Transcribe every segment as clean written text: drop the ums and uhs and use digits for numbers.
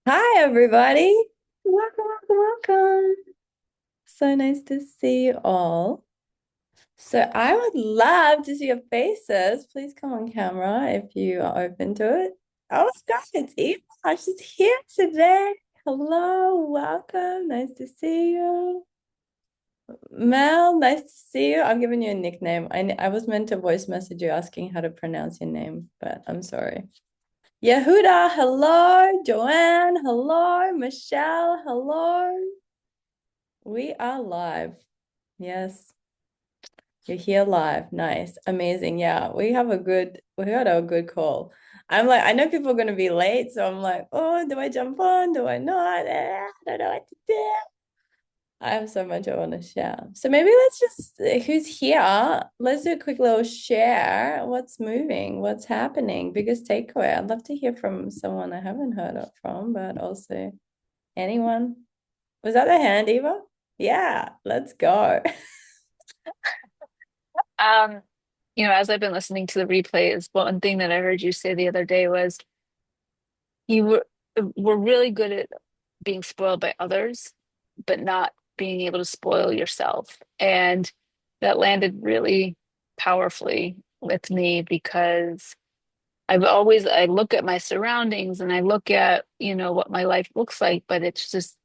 Hi, everybody. Welcome, welcome, welcome. So nice to see you all. So I would love to see your faces. Please come on camera if you are open to it. Oh, Scott, it's Eva. She's here today. Hello, welcome. Nice to see you. Mel, nice to see you. I'm giving you a nickname. I was meant to voice message you asking how to pronounce your name, but I'm sorry. Yehuda, hello. Joanne, hello. Michelle, hello. We are live. Yes, you're here live. Nice. Amazing. Yeah, we had a good call. I'm like, I know people are going to be late, so I'm like, oh, do I jump on? Do I not? I don't know what to do. I have so much I want to share. So maybe let's just, who's here? Let's do a quick little share. What's moving? What's happening? Biggest takeaway. I'd love to hear from someone I haven't heard of from, but also anyone. Was that a hand, Eva? Yeah, let's go. Um, as I've been listening to the replays, one thing that I heard you say the other day was you were really good at being spoiled by others, but not being able to spoil yourself. And that landed really powerfully with me because I look at my surroundings and I look at, what my life looks like, but it's just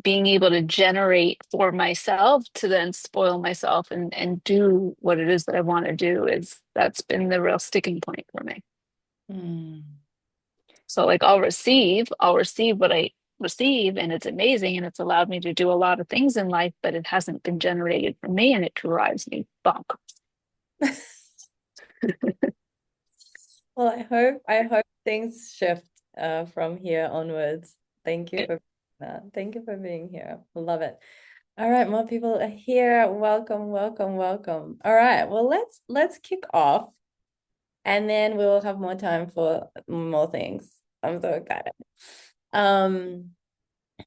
being able to generate for myself to then spoil myself and do what it is that I want to do is that's been the real sticking point for me. Hmm. So like I'll receive what I receive and it's amazing and it's allowed me to do a lot of things in life, but it hasn't been generated for me and it drives me bonkers. Well, I hope things shift from here onwards. Thank you for that. Thank you for being here. Love it. All right, more people are here. Welcome, welcome, welcome. All right, well, let's kick off and then we'll have more time for more things. I'm so excited. Um,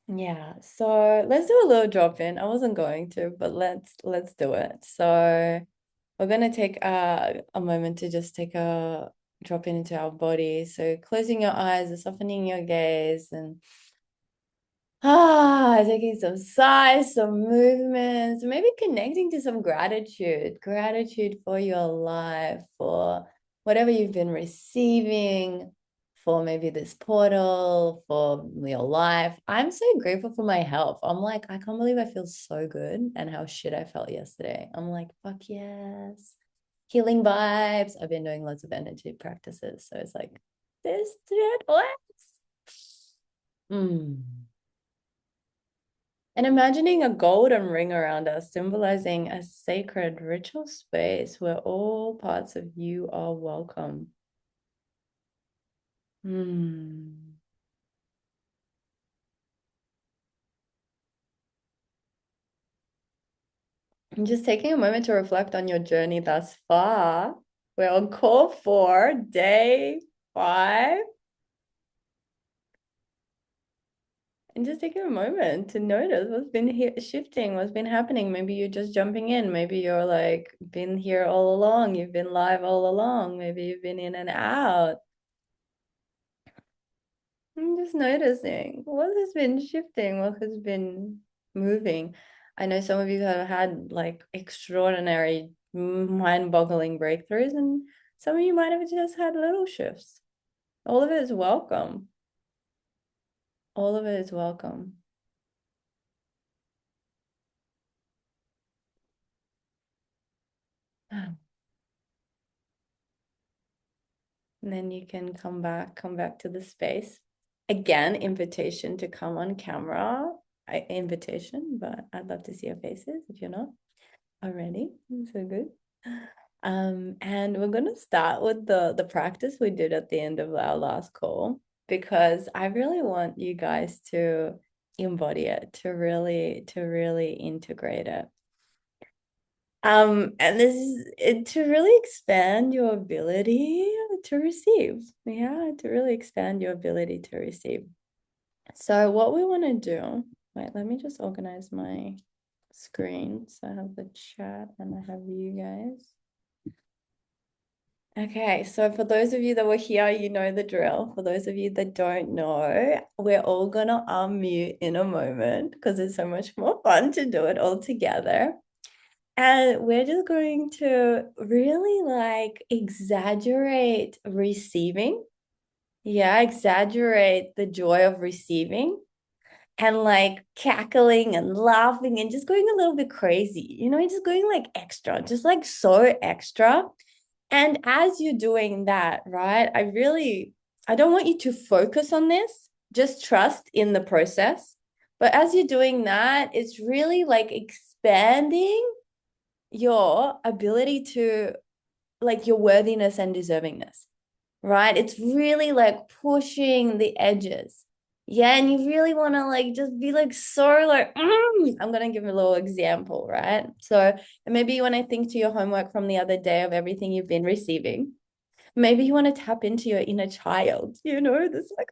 yeah, so let's do a little drop in. I wasn't going to, but let's do it. So we're gonna take a moment to just take a drop in into our body. So closing your eyes and softening your gaze and taking some sighs, some movements, maybe connecting to some gratitude, gratitude for your life, for whatever you've been receiving, for maybe this portal, for your life. I'm so grateful for my health. I'm like, I can't believe I feel so good and how shit I felt yesterday. I'm like, fuck yes. Healing vibes. I've been doing lots of energy practices. So it's like, this shit works. Mm. And imagining a golden ring around us, symbolizing a sacred ritual space where all parts of you are welcome. Hmm. And just taking a moment to reflect on your journey thus far. We're on call for day 5. And just taking a moment to notice what's been shifting, what's been happening. Maybe you're just jumping in. Maybe you're like been here all along. You've been live all along. Maybe you've been in and out. I'm just noticing what has been shifting, what has been moving. I know some of you have had like extraordinary, mind-boggling breakthroughs, and some of you might have just had little shifts. All of it is welcome. All of it is welcome. And then you can come back to the space. Again, invitation to come on camera. Invitation, but I'd love to see your faces if you're not already. So good. And we're gonna start with the practice we did at the end of our last call because I really want you guys to embody it, to really integrate it. And this is to really expand your ability to receive. Yeah, to really expand your ability to receive. So what we want to do, wait, let me just organize my screen. So I have the chat and I have you guys. Okay, so for those of you that were here, you know the drill. For those of you that don't know, we're all gonna unmute in a moment because it's so much more fun to do it all together. And we're just going to really like exaggerate receiving. Yeah, exaggerate the joy of receiving and like cackling and laughing and just going a little bit crazy, just going like extra, just like so extra. And as you're doing that, right, I don't want you to focus on this, just trust in the process. But as you're doing that, it's really like expanding your ability to like your worthiness and deservingness, right? It's really like pushing the edges. Yeah, and you really want to like just be like so like I'm gonna give a little example, right? So maybe you want to think to your homework from the other day of everything you've been receiving. Maybe you want to tap into your inner child, this like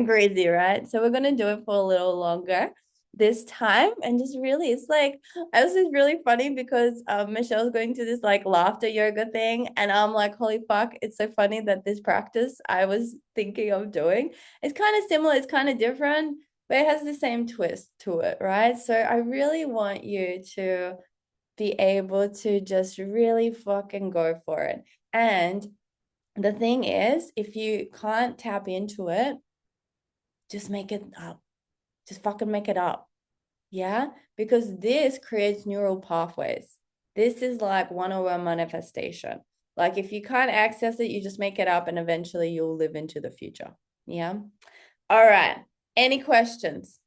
crazy, right? So we're gonna do it for a little longer this time, and just really, it's like I was just really funny because Michelle's going to this like laughter yoga thing, and I'm like, holy fuck, it's so funny that this practice I was thinking of doing. It's kind of similar, it's kind of different, but it has the same twist to it, right? So I really want you to be able to just really fucking go for it. And the thing is, if you can't tap into it, just make it up. Just fucking make it up. Yeah. Because this creates neural pathways. This is like 101 manifestation. Like if you can't access it, you just make it up and eventually you'll live into the future. Yeah. All right. Any questions?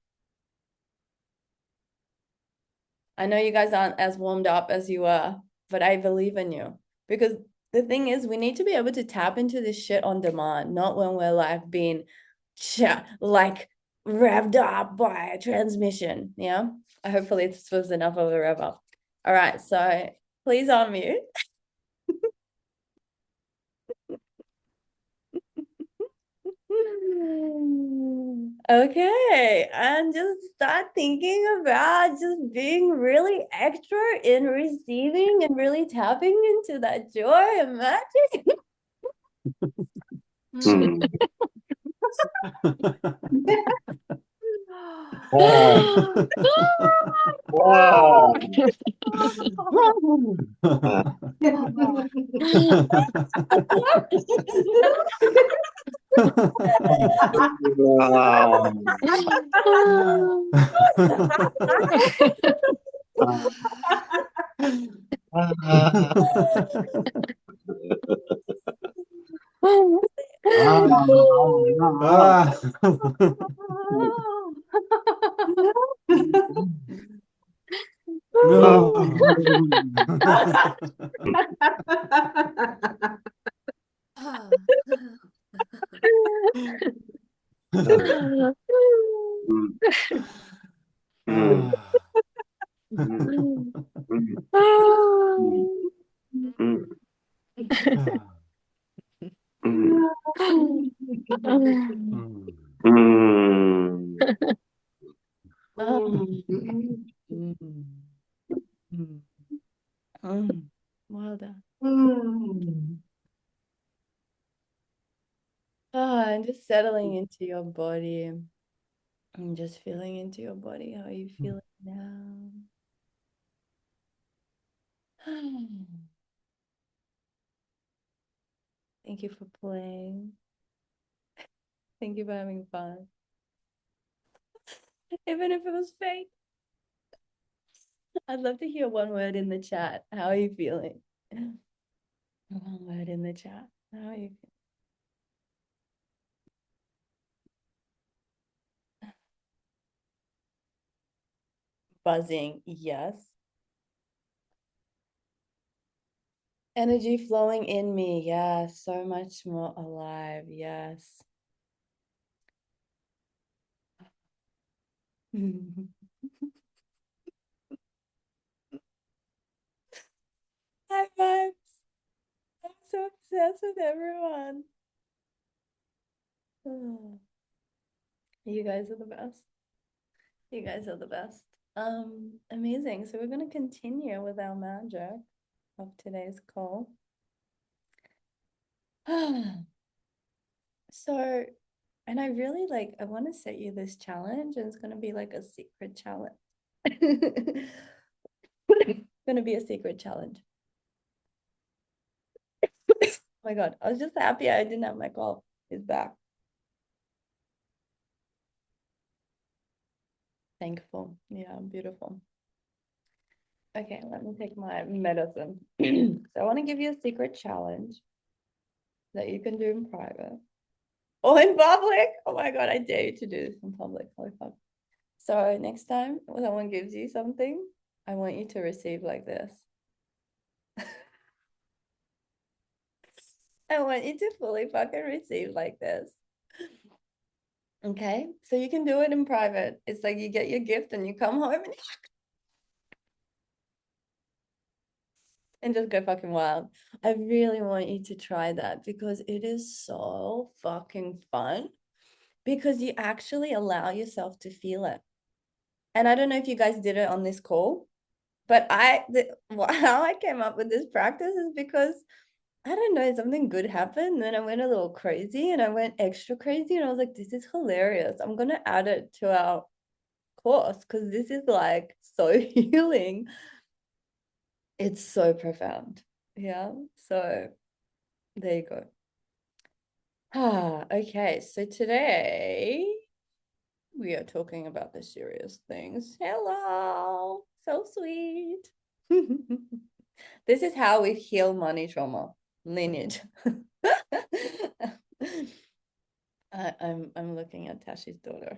I know you guys aren't as warmed up as you were, but I believe in you. Because the thing is, we need to be able to tap into this shit on demand, not when we're like being like revved up by a transmission. Yeah. Hopefully this was enough of a rev up. All right. So please unmute. Okay, and just start thinking about just being really extra in receiving and really tapping into that joy and magic. Hmm. Wow. Wow. Wow. Ah. No. Ah. Ah. Mm. Well done. And just settling into your body and just feeling into your body. How are you feeling now? Thank you for playing. Thank you for having fun. Even if it was fake. I'd love to hear one word in the chat. How are you feeling? One word in the chat. How are you feeling? Buzzing, yes. Energy flowing in me, yes. So much more alive, yes. High vibes. I'm so obsessed with everyone. Oh, you guys are the best. You guys are the best. Amazing. So we're going to continue with our magic of today's call. So, and I really I want to set you this challenge, and it's going to be like a secret challenge. It's going to be a secret challenge. Oh my God, I was just happy I didn't have my cough. It's back. Thankful. Yeah, beautiful. Okay, let me take my medicine. So I want to give you a secret challenge that you can do in private or in public. Oh my God, I dare you to do this in public. Holy fuck. So next time when someone gives you something, I want you to receive like this. I want you to fully fucking receive like this. Okay, so you can do it in private. It's like you get your gift and you come home and just go fucking wild. I really want you to try that because it is so fucking fun because you actually allow yourself to feel it. And I don't know if you guys did it on this call, but how I came up with this practice is because I don't know, something good happened. And then I went a little crazy and I went extra crazy. And I was like, this is hilarious. I'm going to add it to our course because this is like so healing. It's so profound. Yeah. So there you go. Okay. So today we are talking about the serious things. Hello. So sweet. This is how we heal money trauma. Lineage. I'm looking at Tashi's daughter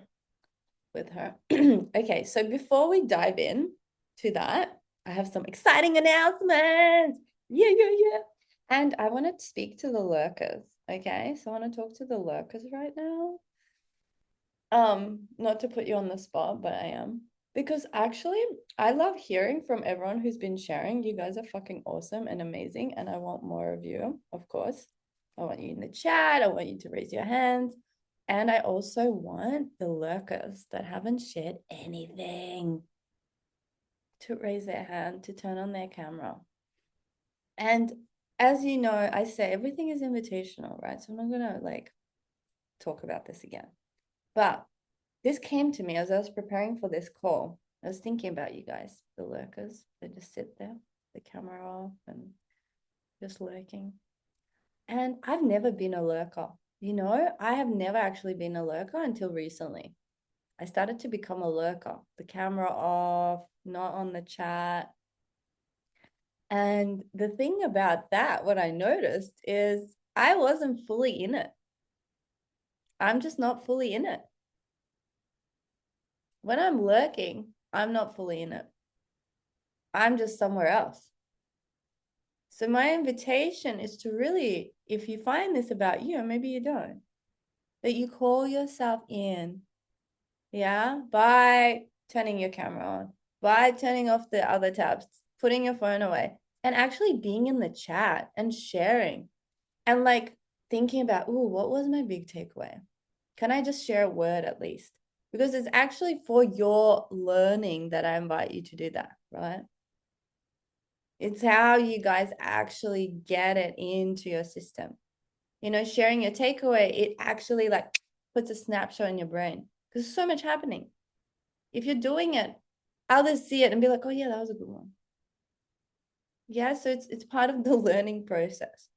with her. Okay, so before we dive in to that, I have some exciting announcements. Yeah, yeah, yeah. And I want to speak to the lurkers. Okay, so I want to talk to the lurkers right now. Not to put you on the spot, but I am. Because actually, I love hearing from everyone who's been sharing. You guys are fucking awesome and amazing. And I want more of you, of course. I want you in the chat. I want you to raise your hands. And I also want the lurkers that haven't shared anything to raise their hand, to turn on their camera. And as you know, I say everything is invitational, right? So I'm not going to talk about this again. But this came to me as I was preparing for this call. I was thinking about you guys, the lurkers. They just sit there, the camera off and just lurking. And I've never been a lurker. You know, I have never actually been a lurker until recently. I started to become a lurker, the camera off, not on the chat. And the thing about that, what I noticed is I wasn't fully in it. I'm just not fully in it. When I'm lurking, I'm not fully in it. I'm just somewhere else. So my invitation is to really, if you find this about you, and maybe you don't, that you call yourself in, yeah, by turning your camera on, by turning off the other tabs, putting your phone away, and actually being in the chat and sharing and thinking about, oh, what was my big takeaway? Can I just share a word at least? Because it's actually for your learning that I invite you to do that, right? It's how you guys actually get it into your system. You know, sharing your takeaway, it actually puts a snapshot in your brain because there's so much happening. If you're doing it, others see it and be like, oh yeah, that was a good one. Yeah, so it's part of the learning process.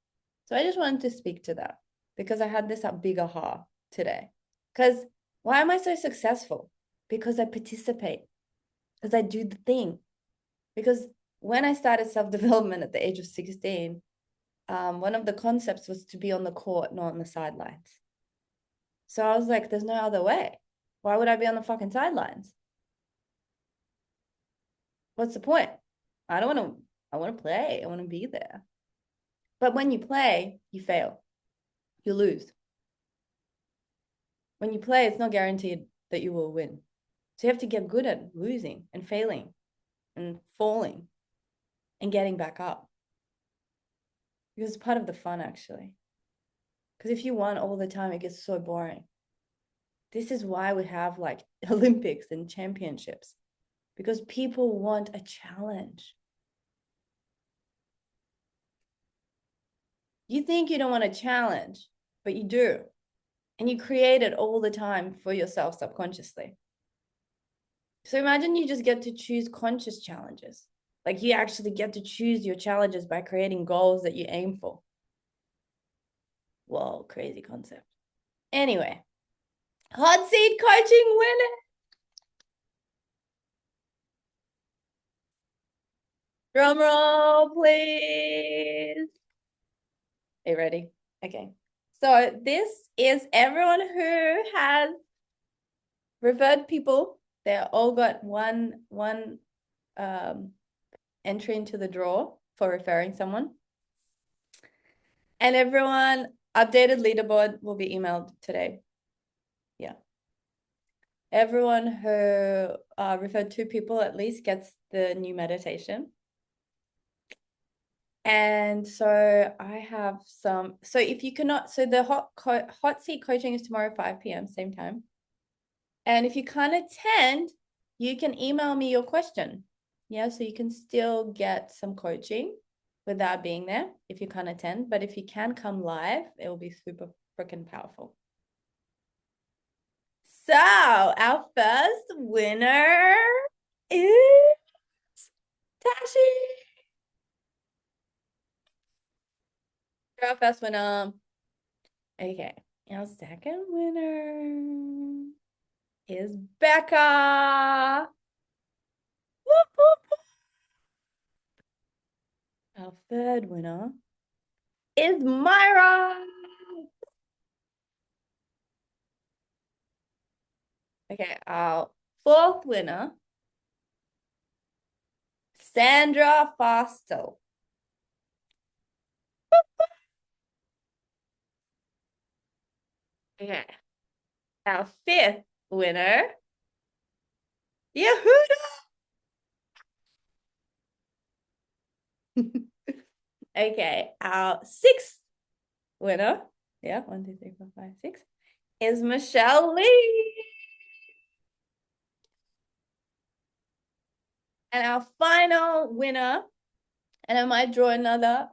So I just wanted to speak to that because I had this big aha today. Because why am I so successful? Because I participate, because I do the thing. Because when I started self-development at the age of 16, one of the concepts was to be on the court, not on the sidelines. So I was like, there's no other way. Why would I be on the fucking sidelines? What's the point? I don't want to, I want to play. I want to be there. But when you play, you fail. You lose. When you play, it's not guaranteed that you will win. So you have to get good at losing and failing and falling and getting back up. Because it's part of the fun, actually. Because if you won all the time, it gets so boring. This is why we have Olympics and championships. because people want a challenge. You think you don't want a challenge, but you do. And you create it all the time for yourself subconsciously. So imagine you just get to choose conscious challenges. Like you actually get to choose your challenges by creating goals that you aim for. Whoa, crazy concept. Anyway, hot seat coaching winner. Drum roll, please. Are you ready? Okay. So this is everyone who has referred people. They all got one entry into the draw for referring someone. And everyone, updated leaderboard will be emailed today. Yeah. Everyone who referred 2 people at least gets the new meditation. And so I have some, so if you cannot, so the hot seat coaching is tomorrow 5 p.m. same time. And if you can't attend, you can email me your question. Yeah, so you can still get some coaching without being there if you can't attend. But if you can come live, it will be super freaking powerful. So our first winner is Tashi. Our first winner. Okay, our second winner is Becca. Whoop, whoop, whoop. Our third winner is Myra. Okay, our fourth winner, Sandra Fastel. Okay, our fifth winner, Yehuda. Okay, our sixth winner, yeah, 1, 2, 3, 4, 5, 6, is Michelle Lee. And our final winner, and I might draw another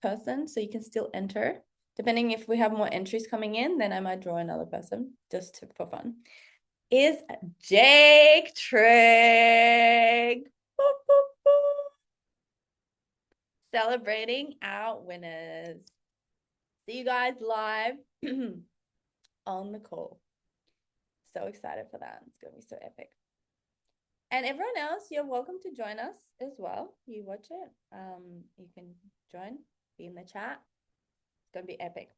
person, so you can still enter. Depending if we have more entries coming in, then I might draw another person just for fun. Is Jake Trigg. Boop, boop, boop. Celebrating our winners. See you guys live on the call. So excited for that. It's going to be so epic. And everyone else, you're welcome to join us as well. You watch it. You can join, be in the chat. It's going to be epic.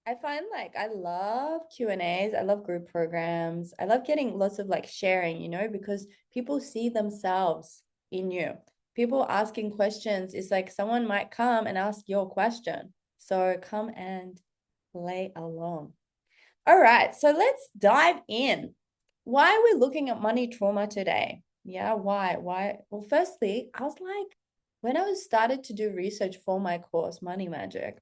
I find like I love Q&As. I love group programs. I love getting lots of like sharing, you know, because people see themselves in you. People asking questions. It's like someone might come and ask your question. So come and play along. All right, so let's dive in. Why are we looking at money trauma today? Yeah, why? Well, firstly, I was like, when I was started to do research for my course, Money Magic,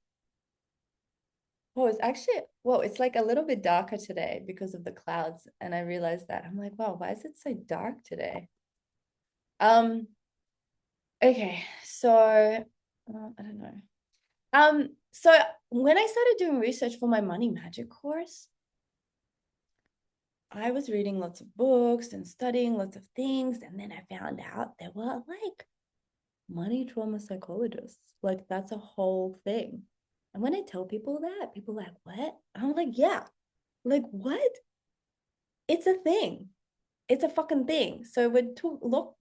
oh, it's actually, well, it's like a little bit darker today because of the clouds. And I realized that. I'm like, wow, why is it so dark today? Okay, so I don't know. So when I started doing research for my Money Magic course, I was reading lots of books and studying lots of things. And then I found out there were like money trauma psychologists. Like that's a whole thing. And when I tell people that, people are like, what? I'm like, yeah. Like, what? It's a thing. It's a fucking thing. So we're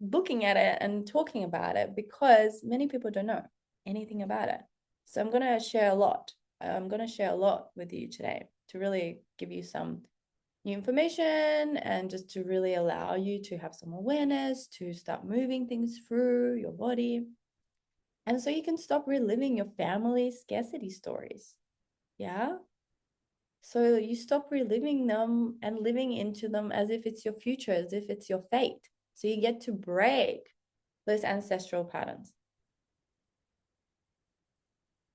looking at it and talking about it because many people don't know anything about it. So I'm going to share a lot. I'm going to share a lot with you today to really give you some new information and just to really allow you to have some awareness, to start moving things through your body. And so you can stop reliving your family scarcity stories. Yeah. So you stop reliving them and living into them as if it's your future, as if it's your fate. So you get to break those ancestral patterns.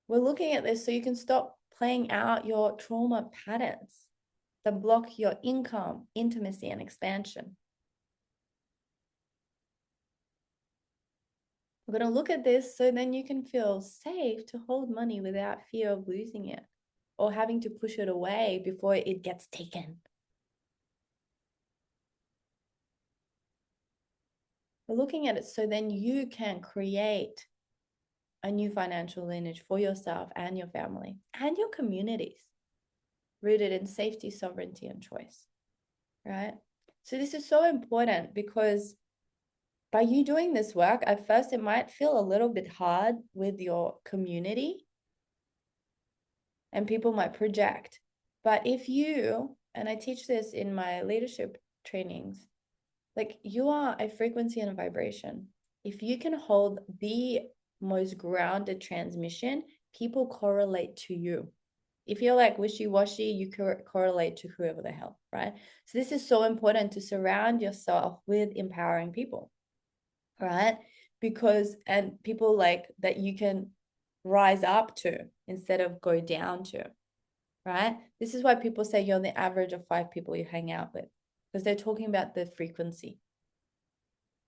We're looking at this so you can stop playing out your trauma patterns that block your income, intimacy, and expansion. We're going to look at this so then you can feel safe to hold money without fear of losing it or having to push it away before it gets taken. We're looking at it so then you can create a new financial lineage for yourself and your family and your communities, rooted in safety, sovereignty, and choice, right? So this is so important because by you doing this work, at first it might feel a little bit hard with your community and people might project. But if you, and I teach this in my leadership trainings, like you are a frequency and a vibration. If you can hold the most grounded transmission, people correlate to you. If you're like wishy-washy, you correlate to whoever the hell, right? So this is so important to surround yourself with empowering people, right? Because, and people like that you can rise up to instead of go down to, right? This is why people say you're the average of 5 people you hang out with, because they're talking about the frequency.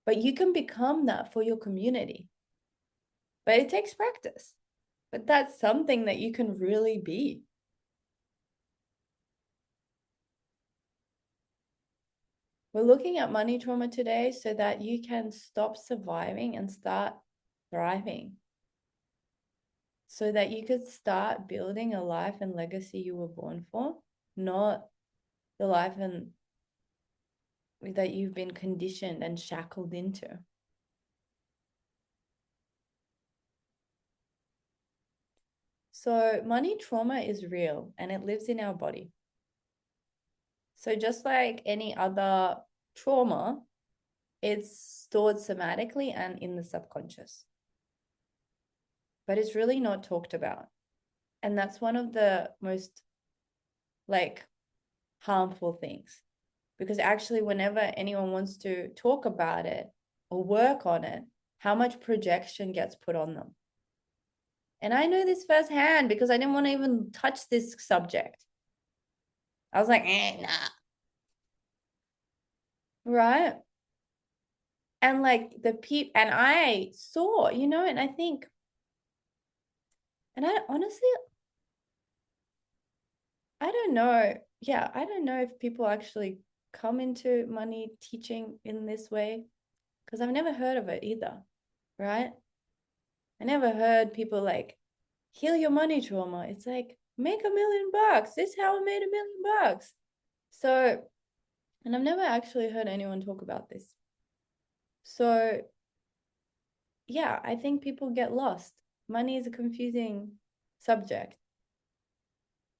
But you can become that for your community. But it takes practice. But that's something that you can really be. We're looking at money trauma today so that you can stop surviving and start thriving. So that you could start building a life and legacy you were born for, not the life and that you've been conditioned and shackled into. So money trauma is real and it lives in our body. So just like any other trauma, it's stored somatically and in the subconscious. But it's really not talked about. And that's one of the most like harmful things. Because actually, whenever anyone wants to talk about it or work on it, how much projection gets put on them. And I know this firsthand because I didn't want to even touch this subject. I was like, nah. Right? And like the people, and I saw, and I think, and I honestly, I don't know. Yeah, I don't know if people actually come into money teaching in this way because I've never heard of it either, right? I never heard people like heal your money trauma. It's like make $1 million. This is how I made $1 million. So, and I've never actually heard anyone talk about this. So, yeah, I think people get lost. Money is a confusing subject.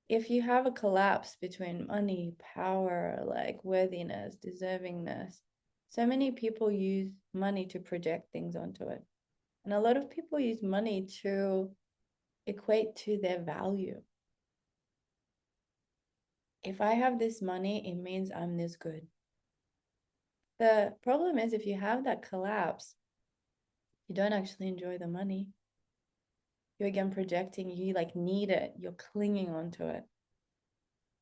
If you have a collapse between money, power, like worthiness, deservingness, so many people use money to project things onto it. And a lot of people use money to equate to their value. If I have this money, it means I'm this good. The problem is if you have that collapse, you don't actually enjoy the money. You're again projecting, you like need it, you're clinging onto it.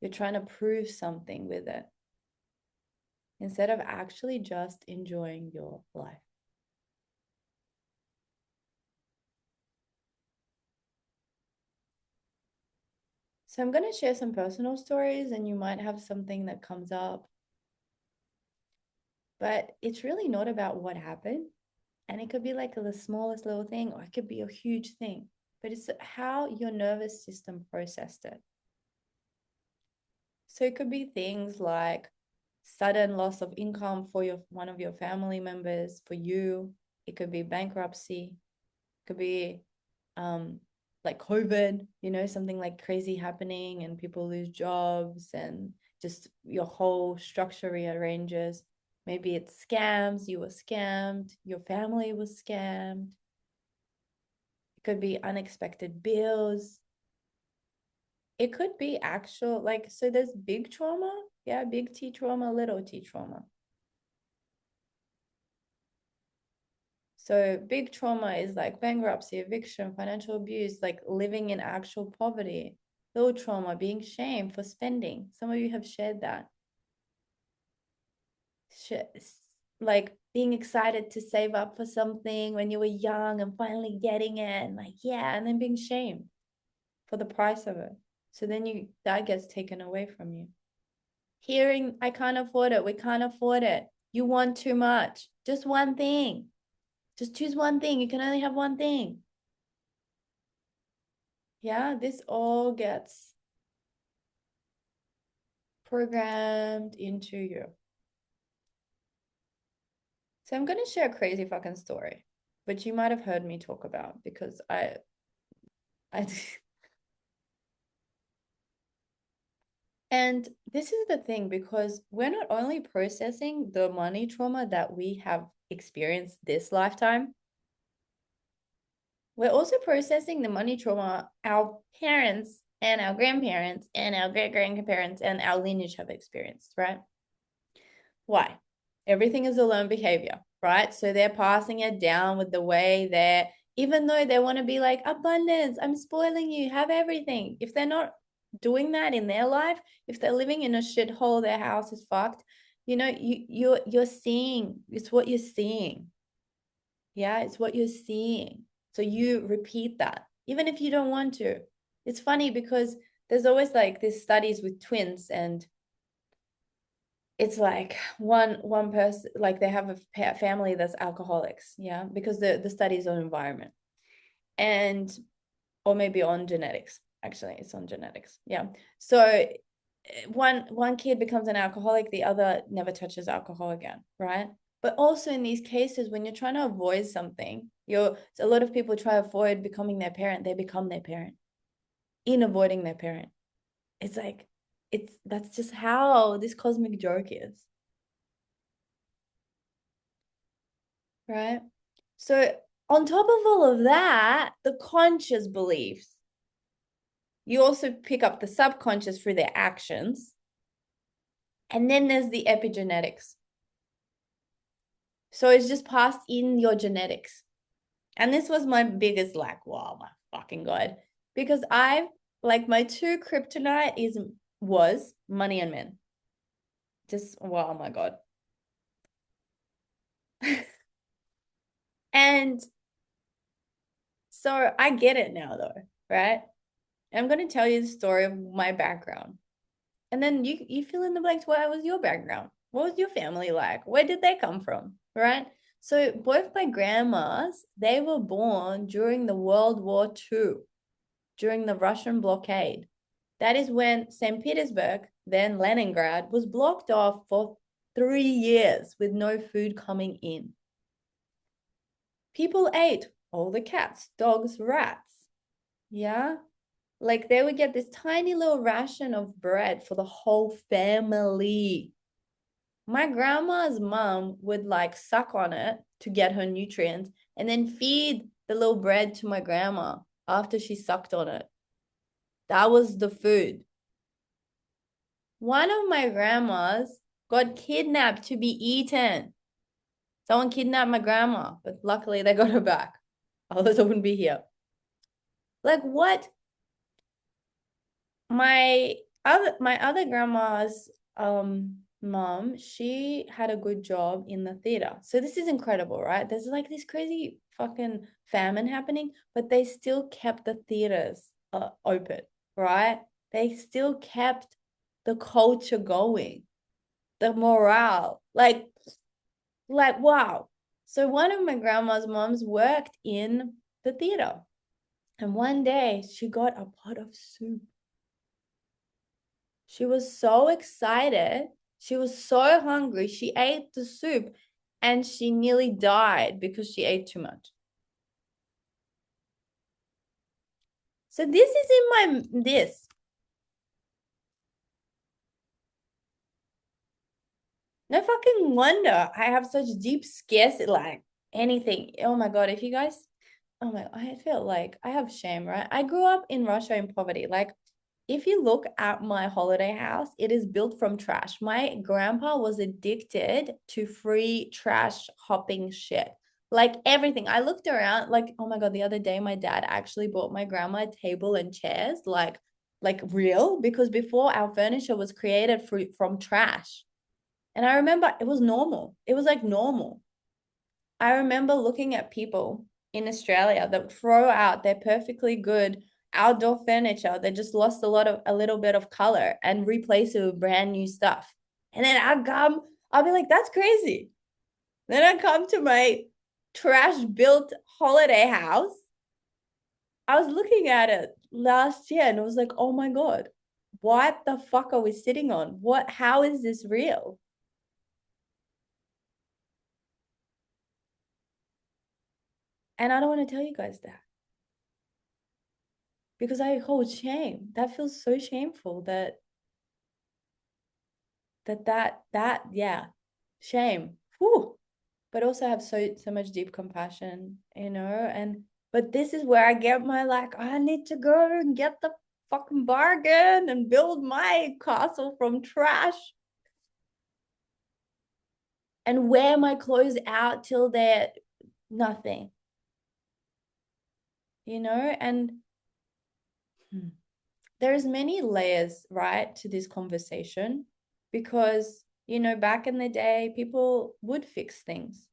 You're trying to prove something with it instead of actually just enjoying your life. So I'm going to share some personal stories and you might have something that comes up. But it's really not about what happened. And it could be like the smallest little thing or it could be a huge thing. But it's how your nervous system processed it. So it could be things like sudden loss of income for one of your family members, for you. It could be bankruptcy. It could be like COVID, something like crazy happening and people lose jobs and just your whole structure rearranges. Maybe it's scams, you were scammed, your family was scammed. It could be unexpected bills. It could be actual, like, so there's big trauma, yeah, big T trauma, little T trauma. So big trauma is like bankruptcy, eviction, financial abuse, like living in actual poverty. Little trauma, being shamed for spending. Some of you have shared that. Like being excited to save up for something when you were young and finally getting it and like, yeah, and then being shamed for the price of it. So then that gets taken away from you. Hearing, I can't afford it. We can't afford it. You want too much. Just one thing. Just choose one thing. You can only have one thing. Yeah, this all gets programmed into you. So I'm going to share a crazy fucking story, which you might have heard me talk about because I and this is the thing, because we're not only processing the money trauma that we have experienced this lifetime, we're also processing the money trauma our parents and our grandparents and our great-grandparents and our lineage have experienced, right? Why? Everything is a learned behavior, right? So they're passing it down with the way they're, even though they want to be like, abundance, I'm spoiling you, have everything. If they're not doing that in their life, if they're living in a shithole, their house is fucked, you're seeing, it's what you're seeing. Yeah, it's what you're seeing. So you repeat that, even if you don't want to. It's funny because there's always like these studies with twins, and it's like one person, like they have a family that's alcoholics, yeah, because the studies on environment, and or maybe on genetics. Actually, it's on genetics, yeah. So one kid becomes an alcoholic, the other never touches alcohol again, right? But also in these cases, when you're trying to avoid something, a lot of people try to avoid becoming their parent, they become their parent in avoiding their parent. It's like, that's just how this cosmic joke is, right? So on top of all of that, the conscious beliefs, you also pick up the subconscious through their actions. And then there's the epigenetics. So it's just passed in your genetics. And this was my biggest, like, wow, my fucking God. Because my two kryptonite was money and men. Just, wow, my God. And so I get it now, though, right? I'm going to tell you the story of my background. And then you fill in the blanks. What was your background? What was your family like? Where did they come from? Right? So both my grandmas, they were born during the World War II, during the Russian blockade. That is when St. Petersburg, then Leningrad, was blocked off for 3 years with no food coming in. People ate all the cats, dogs, rats. Yeah. Like they would get this tiny little ration of bread for the whole family. My grandma's mom would like suck on it to get her nutrients and then feed the little bread to my grandma after she sucked on it. That was the food. One of my grandmas got kidnapped to be eaten. Someone kidnapped my grandma, but luckily they got her back. Otherwise, I wouldn't be here. Like what? My other grandma's mom, she had a good job in the theater. So this is incredible, right? There's like this crazy fucking famine happening, but they still kept the theaters open, right? They still kept the culture going, the morale. Like wow. So one of my grandma's moms worked in the theater. And one day she got a pot of soup. She was so excited. She was so hungry. She ate the soup and she nearly died because she ate too much. So this is in this. No fucking wonder I have such deep scarcity, like anything. Oh my God, if you guys, oh my, I feel like I have shame, right? I grew up in Russia in poverty. Like if you look at my holiday house, it is built from trash. My grandpa was addicted to free trash hopping shit. Like everything. I looked around, like, oh my God, the other day my dad actually bought my grandma a table and chairs, like real, because before our furniture was created from trash. And I remember it was normal. It was like normal. I remember looking at people in Australia that throw out their perfectly good outdoor furniture that just lost a little bit of color and replace it with brand new stuff. And then I'll be like, that's crazy. Then I come to my trash built holiday house. I was looking at it last year and it was like, oh my God, what the fuck are we sitting on? How is this real? And I don't want to tell you guys that because I hold shame. That feels so shameful yeah, shame. Whew. But also have so much deep compassion, and but this is where I get my like, I need to go and get the fucking bargain and build my castle from trash and wear my clothes out till they're nothing, and there's many layers, right, to this conversation because, back in the day, people would fix things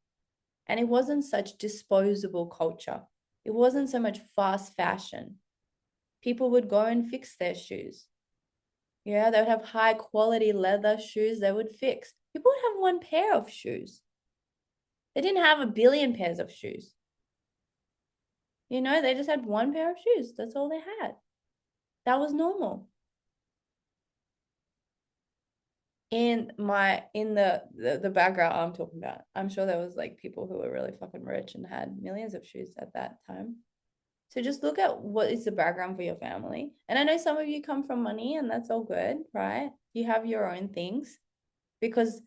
and it wasn't such disposable culture. It wasn't so much fast fashion. People would go and fix their shoes. Yeah, they would have high quality leather shoes they would fix. People would have one pair of shoes. They didn't have a billion pairs of shoes. They just had one pair of shoes. That's all they had. That was normal. In the background I'm talking about, I'm sure there was like people who were really fucking rich and had millions of shoes at that time. So just look at what is the background for your family. And I know some of you come from money and that's all good, right? You have your own things because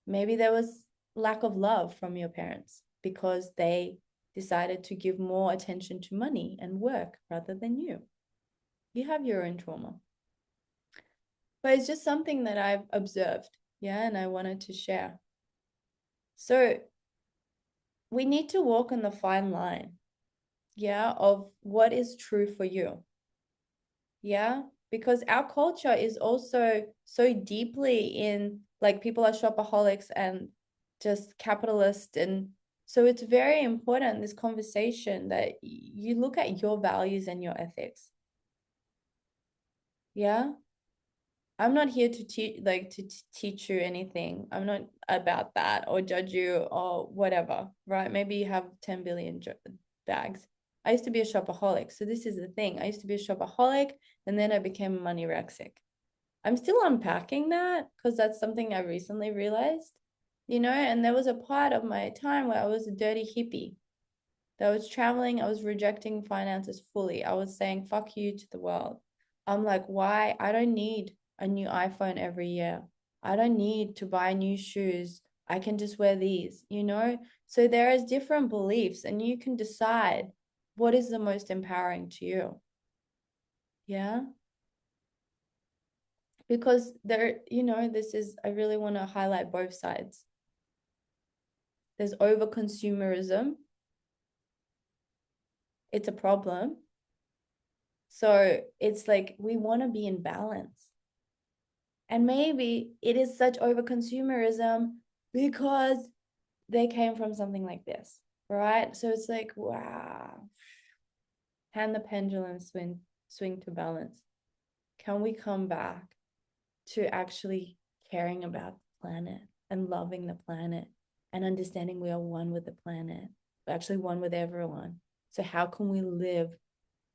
maybe there was lack of love from your parents because they decided to give more attention to money and work rather than you. You have your own trauma. But it's just something that I've observed, yeah, and I wanted to share. So we need to walk on the fine line, yeah, of what is true for you. Yeah, because our culture is also so deeply in like people are shopaholics and just capitalist. And so it's very important, this conversation, that you look at your values and your ethics. Yeah. I'm not here to teach you anything. I'm not about that or judge you or whatever, right? Maybe you have 10 billion bags. I used to be a shopaholic. So this is the thing. I used to be a shopaholic and then I became a money rexic. I'm still unpacking that because that's something I recently realized, and there was a part of my time where I was a dirty hippie that was traveling. I was rejecting finances fully. I was saying, fuck you to the world. I'm like, why? I don't need a new iPhone every year. I don't need to buy new shoes. I can just wear these. So there is different beliefs and you can decide what is the most empowering to you. Yeah. Because I really want to highlight both sides. There's over consumerism. It's a problem. So it's like we want to be in balance. And maybe it is such over consumerism because they came from something like this, right? So it's like, wow, can the pendulum swing to balance? Can we come back to actually caring about the planet and loving the planet and understanding we are one with the planet? We're actually one with everyone. So how can we live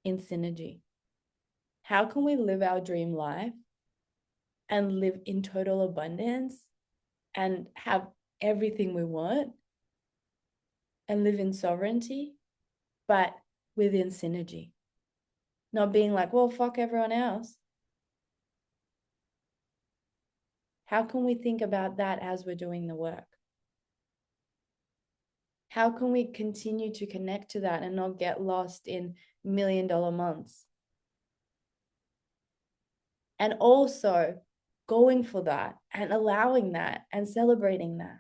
in synergy? How can we live our dream life and live in total abundance and have everything we want and live in sovereignty, but within synergy? Not being like, well, fuck everyone else. How can we think about that as we're doing the work? How can we continue to connect to that and not get lost in $1 million months? And also going for that and allowing that and celebrating that.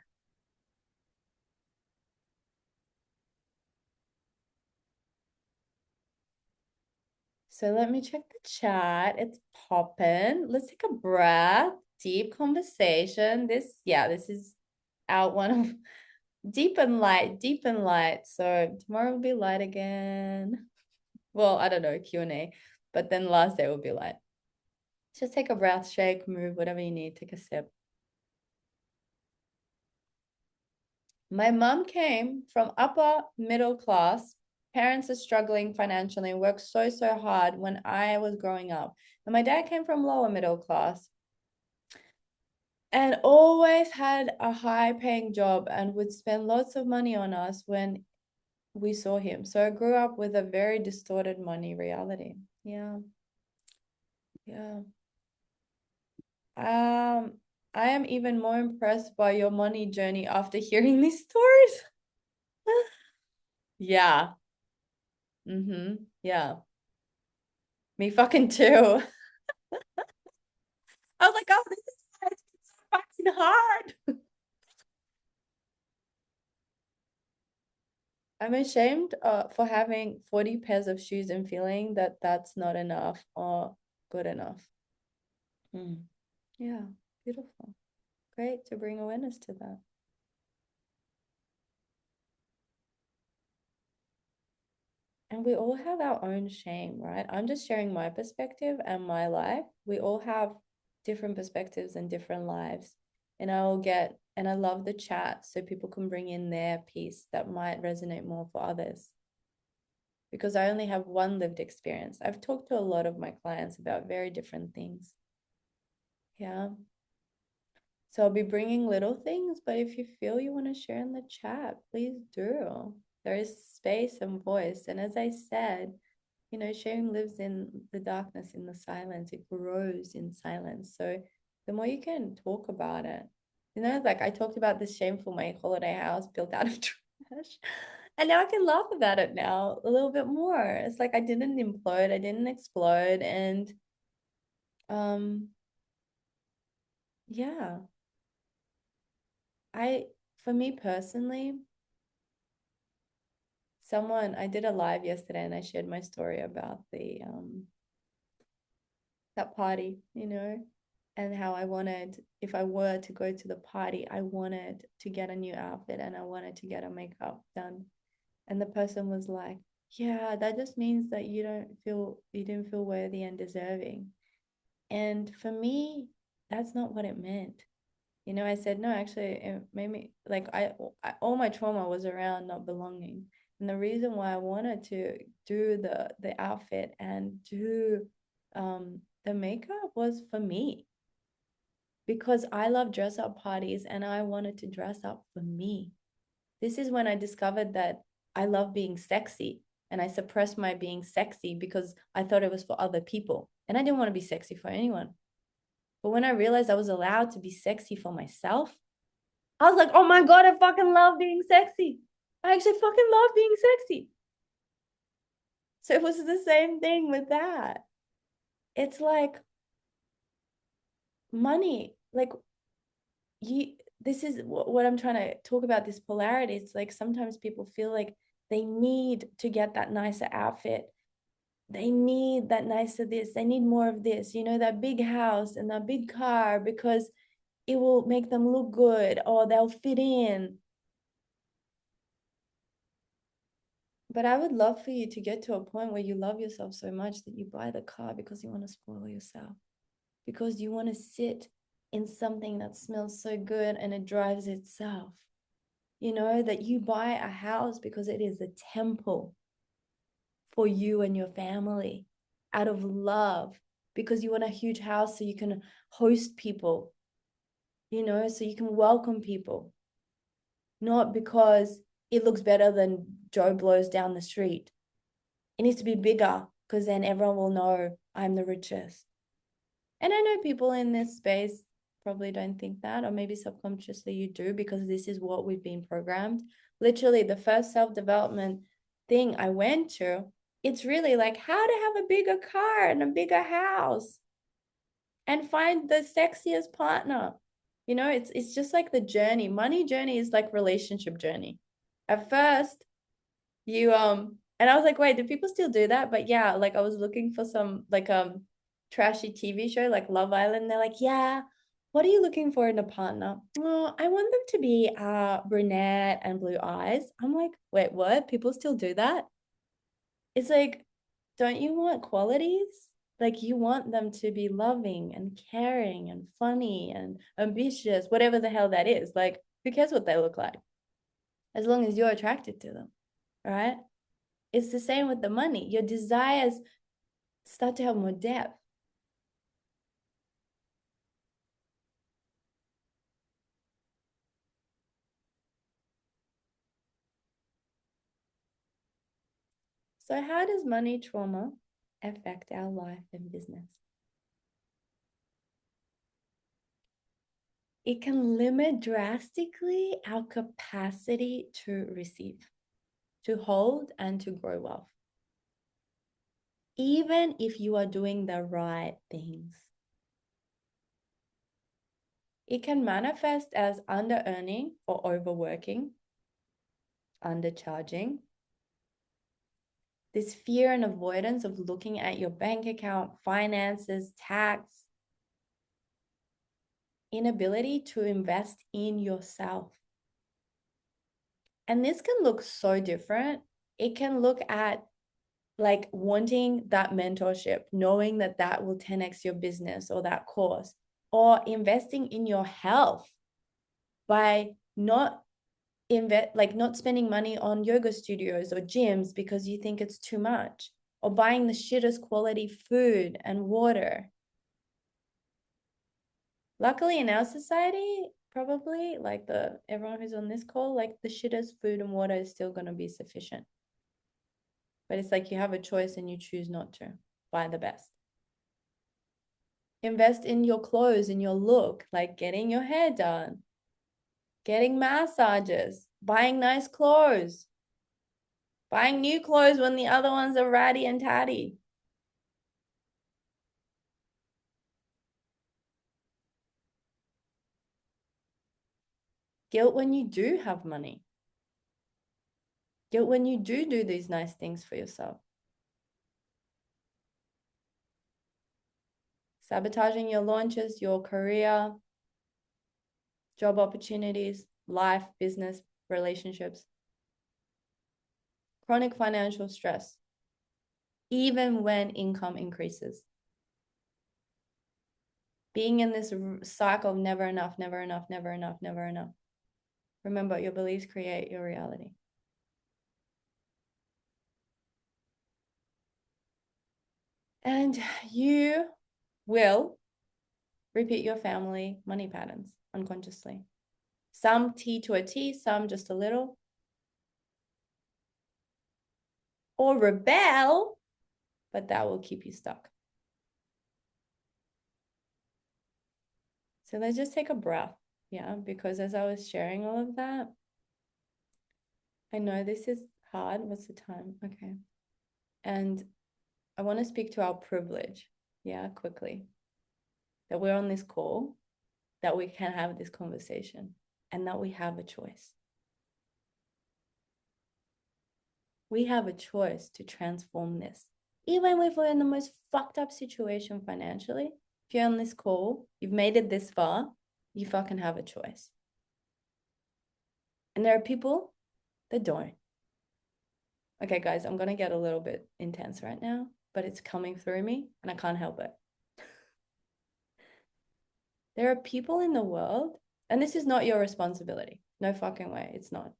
So let me check the chat. It's popping. Let's take a breath. Deep conversation. This is one of Deep and light, deep and light. So tomorrow will be light again. Well, I don't know, Q&A, but then last day will be light. Just take a breath, shake, move, whatever you need, take a sip. My mom came from upper middle class. Parents are struggling financially and worked so, so hard when I was growing up. And my dad came from lower middle class and always had a high paying job and would spend lots of money on us when we saw him. So I grew up with a very distorted money reality. Yeah. Yeah. I am even more impressed by your money journey after hearing these stories. Yeah. Yeah. Me fucking too. I was like, oh, this is why it's been so fucking hard. I'm ashamed for having 40 pairs of shoes and feeling that that's not enough or good enough. Yeah, beautiful. Great to bring awareness to that. And we all have our own shame, right? I'm just sharing my perspective and my life. We all have different perspectives and different lives. And I love the chat so people can bring in their piece that might resonate more for others. Because I only have one lived experience. I've talked to a lot of my clients about very different things. Yeah. So I'll be bringing little things, but if you feel you want to share in the chat, please do. There is space and voice. And as I said, sharing lives in the darkness, in the silence. It grows in silence. So the more you can talk about it, like I talked about this shameful my holiday house built out of trash. And now I can laugh about it now a little bit more. It's like I didn't implode, I didn't explode. And yeah. For me personally, I did a live yesterday and I shared my story about the that party, and how I wanted, if I were to go to the party, I wanted to get a new outfit and I wanted to get a makeup done. And the person was like, yeah, that just means that you didn't feel worthy and deserving. And for me, that's not what it meant. I said, no, actually, it made me like all my trauma was around not belonging. And the reason why I wanted to do the outfit and do the makeup was for me, because I love dress up parties and I wanted to dress up for me. This is when I discovered that I love being sexy, and I suppressed my being sexy because I thought it was for other people. And I didn't want to be sexy for anyone. But when I realized I was allowed to be sexy for myself, I was like, oh my God, I fucking love being sexy. I actually fucking love being sexy. So it was the same thing with that. It's like money, like this is what I'm trying to talk about, this polarity. It's like sometimes people feel like they need to get that nicer outfit. They need that nicer this. They need more of this, that big house and that big car, because it will make them look good or they'll fit in. But I would love for you to get to a point where you love yourself so much that you buy the car because you want to spoil yourself, because you want to sit in something that smells so good and it drives itself. That you buy a house because it is a temple for you and your family out of love, because you want a huge house so you can host people, so you can welcome people, not because it looks better than Joe Blows down the street. It needs to be bigger because then everyone will know I'm the richest. And I know people in this space probably don't think that, or maybe subconsciously you do, because this is what we've been programmed. Literally, the first self-development thing I went to, it's really like how to have a bigger car and a bigger house and find the sexiest partner. It's just like the journey. Money journey is like relationship journey. At first, you and I was like, wait, do people still do that? But yeah, like I was looking for some like trashy TV show like Love Island. They're like, yeah, What are you looking for in a partner? Oh, I want them to be brunette and blue eyes. I'm like, wait, what? People still do that? It's like, don't you want qualities? Like you want them to be loving and caring and funny and ambitious, whatever the hell that is. Like, who cares what they look like? As long as you're attracted to them, right? It's the same with the money. Your desires start to have more depth. So, how does money trauma affect our life and business? It can limit drastically our capacity to receive, to hold, and to grow wealth, even if you are doing the right things. It can manifest as under earning or overworking, undercharging, this fear and avoidance of looking at your bank account, finances, tax, inability to invest in yourself. And this can look so different. It can look at like wanting that mentorship, knowing that that will 10x your business or that course, or investing in your health by not not spending money on yoga studios or gyms because you think it's too much, or buying the shittest quality food and water. Luckily in our society, probably like everyone who's on this call, like the shittest food and water is still going to be sufficient. But it's like you have a choice and you choose not to buy the best. Invest in your clothes, in your look, like getting your hair done, getting massages, buying nice clothes, buying new clothes when the other ones are ratty and tatty. Guilt when you do have money. Guilt when you do these nice things for yourself. Sabotaging your launches, your career, job opportunities, life, business, relationships. Chronic financial stress, even when income increases. Being in this cycle of never enough, never enough, never enough, never enough. Remember, your beliefs create your reality. And you will repeat your family money patterns unconsciously. Some T to a T, some just a little. Or rebel, but that will keep you stuck. So let's just take a breath. Yeah, because as I was sharing all of that, I know this is hard. What's the time? Okay. And I want to speak to our privilege. Yeah, quickly. That we're on this call, that we can have this conversation, and that we have a choice. We have a choice to transform this. Even if we're in the most fucked up situation financially, if you're on this call, you've made it this far, you fucking have a choice. And there are people that don't. Okay, guys, I'm going to get a little bit intense right now, but it's coming through me and I can't help it. There are people in the world, and this is not your responsibility. No fucking way, it's not.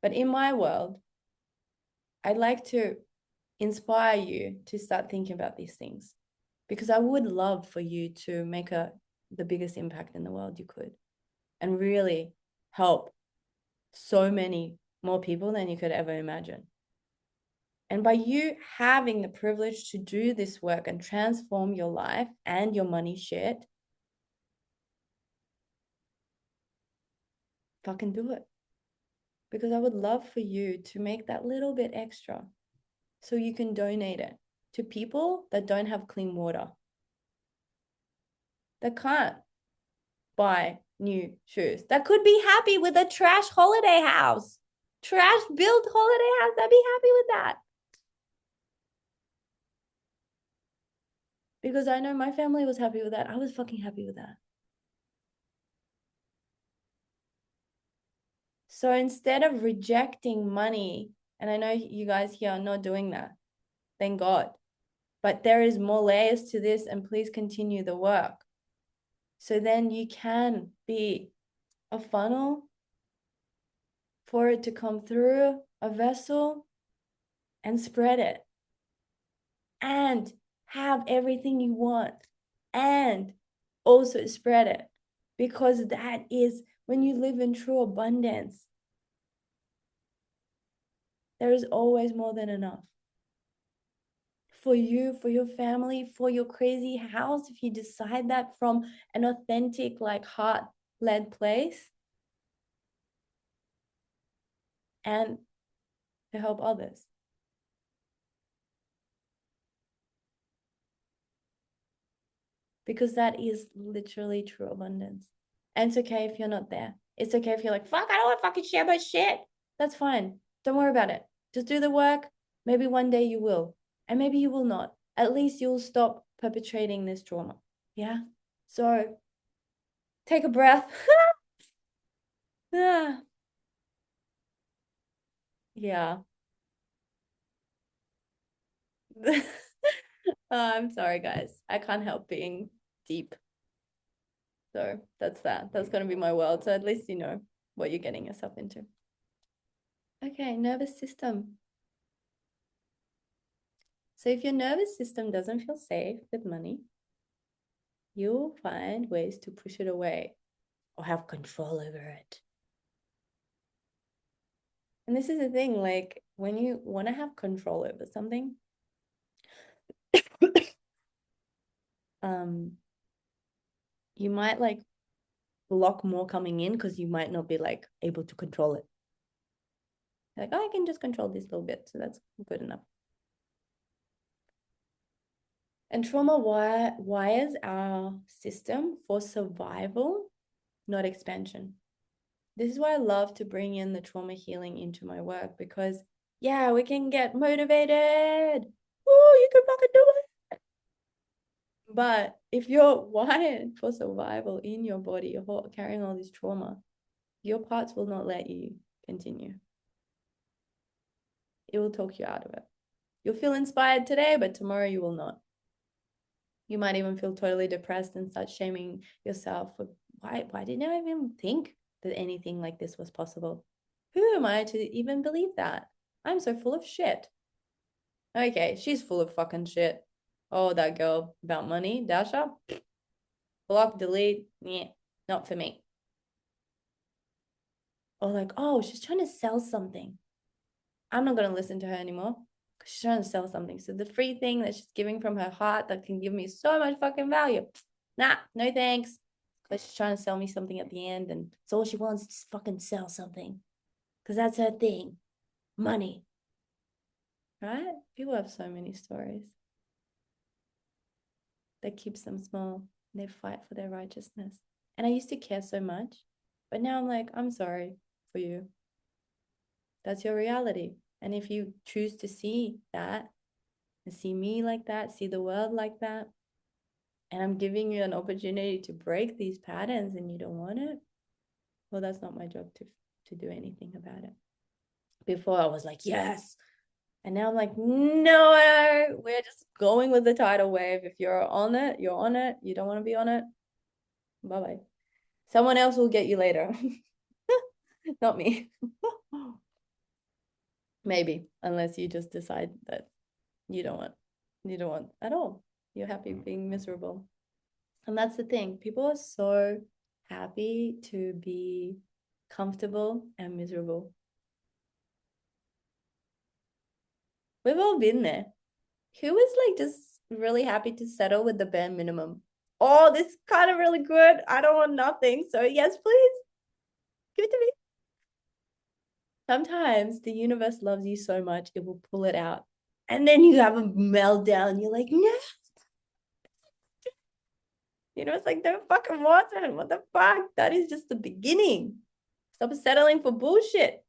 But in my world, I'd like to inspire you to start thinking about these things, because I would love for you to make the biggest impact in the world you could and really help so many more people than you could ever imagine. And by you having the privilege to do this work and transform your life and your money shit, fucking do it. Because I would love for you to make that little bit extra so you can donate it to people that don't have clean water, that can't buy new shoes, that could be happy with a trash holiday house, trash built holiday house, that'd be happy with that. Because I know my family was happy with that. I was fucking happy with that. So instead of rejecting money, and I know you guys here are not doing that, thank God, but there is more layers to this, and please continue the work. So then you can be a funnel for it to come through a vessel and spread it and have everything you want and also spread it, because that is when you live in true abundance, there is always more than enough for you, for your family, for your crazy house. If you decide that from an authentic, like heart-led place, and to help others. Because that is literally true abundance. And it's okay if you're not there. It's okay if you're like, fuck, I don't want to fucking share my shit. That's fine. Don't worry about it. Just do the work. Maybe one day you will. And maybe you will not. At least you'll stop perpetrating this trauma. Yeah? So take a breath. Yeah. I'm sorry, guys. I can't help being deep. So that's that. That's going to be my world. So at least you know what you're getting yourself into. Okay, nervous system. So if your nervous system doesn't feel safe with money, you'll find ways to push it away or have control over it. And this is the thing, like when you want to have control over something, you might like block more coming in because you might not be like able to control it. Like, oh, I can just control this little bit, so that's good enough. And trauma wires our system for survival, not expansion. This is why I love to bring in the trauma healing into my work, because yeah, we can get motivated. Oh, you can fucking do it. But if you're wired for survival in your body, you're carrying all this trauma, your parts will not let you continue. It will talk you out of it. You'll feel inspired today, but tomorrow you will not. You might even feel totally depressed and start shaming yourself for why didn't I even think that anything like this was possible? Who am I to even believe that? I'm so full of shit. Okay, she's full of fucking shit. Oh, that girl about money, Dasha. Block, delete. Yeah, not for me. Or like, oh, she's trying to sell something. I'm not going to listen to her anymore because she's trying to sell something. So the free thing that she's giving from her heart that can give me so much fucking value. Nah, no thanks. Because she's trying to sell me something at the end, and it's all she wants is to fucking sell something. Because that's her thing. Money. Right? People have so many stories that keeps them small. And they fight for their righteousness. And I used to care so much, but now I'm like, I'm sorry for you. That's your reality. And if you choose to see that and see me like that, see the world like that, and I'm giving you an opportunity to break these patterns and you don't want it, well, that's not my job to do anything about it. Before I was like, yes. And now I'm like, no, we're just going with the tidal wave. If you're on it, you're on it. You don't want to be on it, bye-bye. Someone else will get you later. Not me. Maybe, unless you just decide that you don't want at all. You're happy being miserable. And that's the thing. People are so happy to be comfortable and miserable. We've all been there. Who is like just really happy to settle with the bare minimum? Oh, this is kind of really good. I don't want nothing. So yes, please give it to me. Sometimes the universe loves you so much, it will pull it out. And then you have a meltdown. You're like, no. You know, it's like, don't fucking want it. What the fuck? That is just the beginning. Stop settling for bullshit.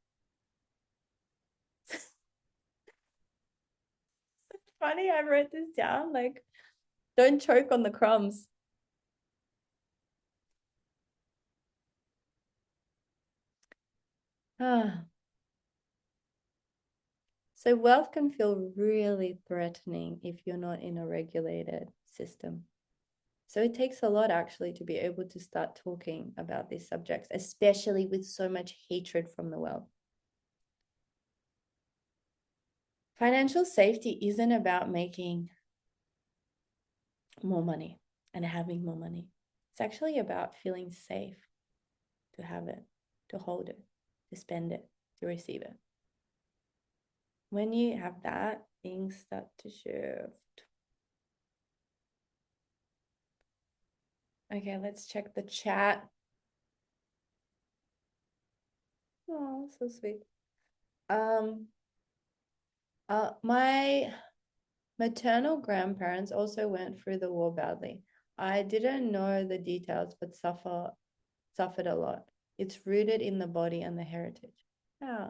Funny, I wrote this down. Like, don't choke on the crumbs. Ah. So wealth can feel really threatening if you're not in a regulated system. So it takes a lot actually to be able to start talking about these subjects, especially with so much hatred from the wealth. Financial safety isn't about making more money and having more money. It's actually about feeling safe to have it, to hold it, to spend it, to receive it. When you have that, things start to shift. Okay, let's check the chat. Oh, so sweet. My maternal grandparents also went through the war badly. I didn't know the details, but suffered a lot. It's rooted in the body and the heritage. Yeah,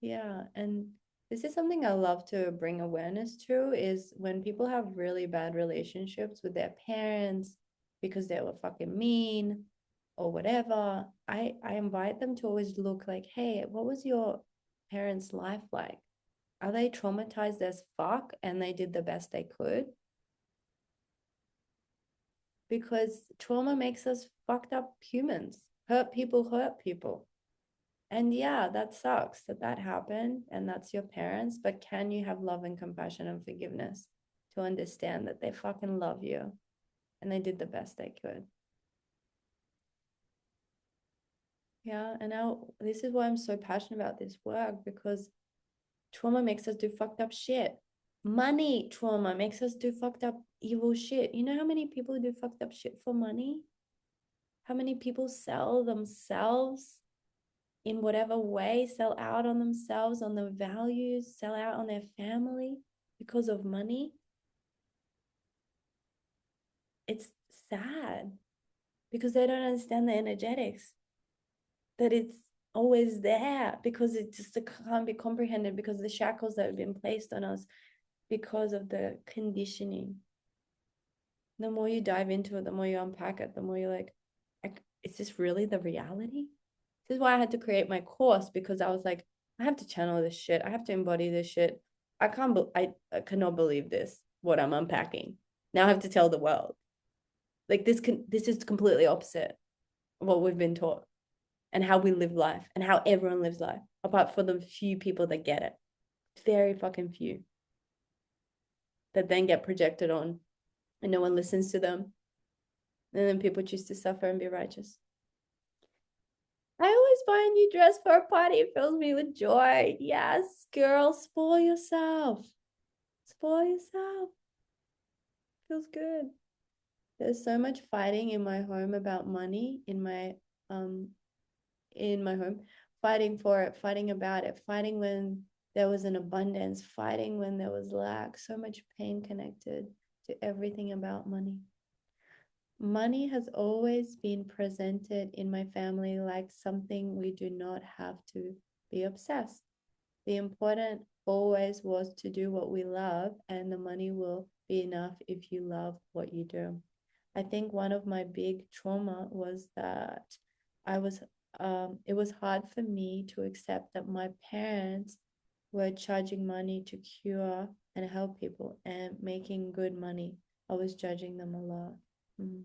yeah. And this is something I love to bring awareness to is when people have really bad relationships with their parents because they were fucking mean or whatever. I invite them to always look like, hey, what was your parents' life like? Are they traumatized as fuck and they did the best they could? Because trauma makes us fucked up humans. Hurt people hurt people. And yeah, that sucks that happened and that's your parents. But can you have love and compassion and forgiveness to understand that they fucking love you and they did the best they could? Yeah. And now this is why I'm so passionate about this work because trauma makes us do fucked up shit. Money trauma makes us do fucked up evil shit. You know how many people do fucked up shit for money? How many people sell themselves in whatever way, sell out on themselves, on their values, sell out on their family because of money? It's sad because they don't understand the energetics, that it's always there because it just can't be comprehended because of the shackles that have been placed on us because of the conditioning. The more you dive into it, the more you unpack it, the more you're like, is this really the reality? This is why I had to create my course because I was like, I have to channel this shit. I have to embody this shit. I cannot believe this, what I'm unpacking. Now I have to tell the world. Like this is completely opposite of what we've been taught and how we live life and how everyone lives life, apart from the few people that get it. Very fucking few that then get projected on and no one listens to them. And then people choose to suffer and be righteous. I always buy a new dress for a party. It fills me with joy. Yes, girl, spoil yourself. Spoil yourself. Feels good. There's so much fighting in my home about money um in my home, fighting for it, fighting about it, fighting when there was an abundance, fighting when there was lack. So much pain connected to everything about money. Money has always been presented in my family like something we do not have to be obsessed. The important always was to do what we love, and the money will be enough if you love what you do. I think one of my big trauma was that it was hard for me to accept that my parents were charging money to cure and help people and making good money. I was judging them a lot. Mm.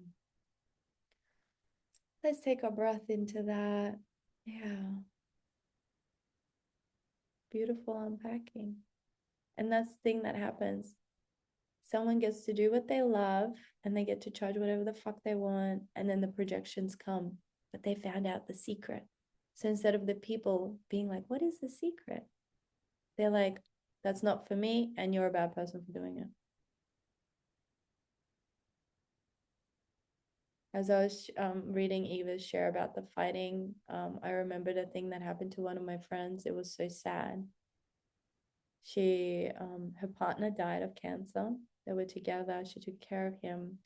Let's take a breath into that. Yeah, beautiful unpacking. And that's the thing that happens. Someone gets to do what they love and they get to charge whatever the fuck they want. And then the projections come, but they found out the secret. So instead of the people being like, what is the secret? They're like, that's not for me. And you're a bad person for doing it. As I was reading Eva's share about the fighting, I remembered a thing that happened to one of my friends. It was so sad. Her partner died of cancer. They were together. She took care of him.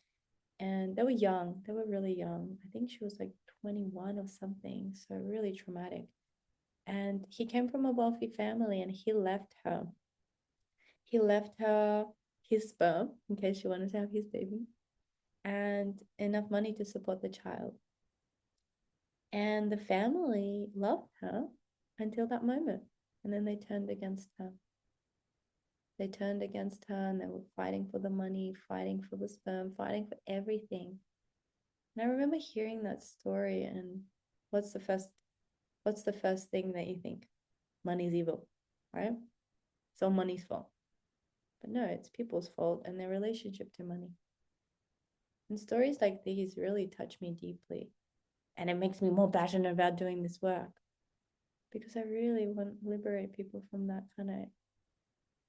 And they were young. They were really young. I think she was like 21 or something. So really traumatic. And he came from a wealthy family and he left her. He left her his sperm in case she wanted to have his baby and enough money to support the child. And the family loved her. until that moment. And then they turned against her. They turned against her and they were fighting for the money, fighting for the sperm, fighting for everything. And I remember hearing that story, and what's the first thing that you think? Money's evil, right? It's all money's fault. But no, it's people's fault and their relationship to money. And stories like these really touch me deeply. And it makes me more passionate about doing this work because I really want to liberate people from that kind of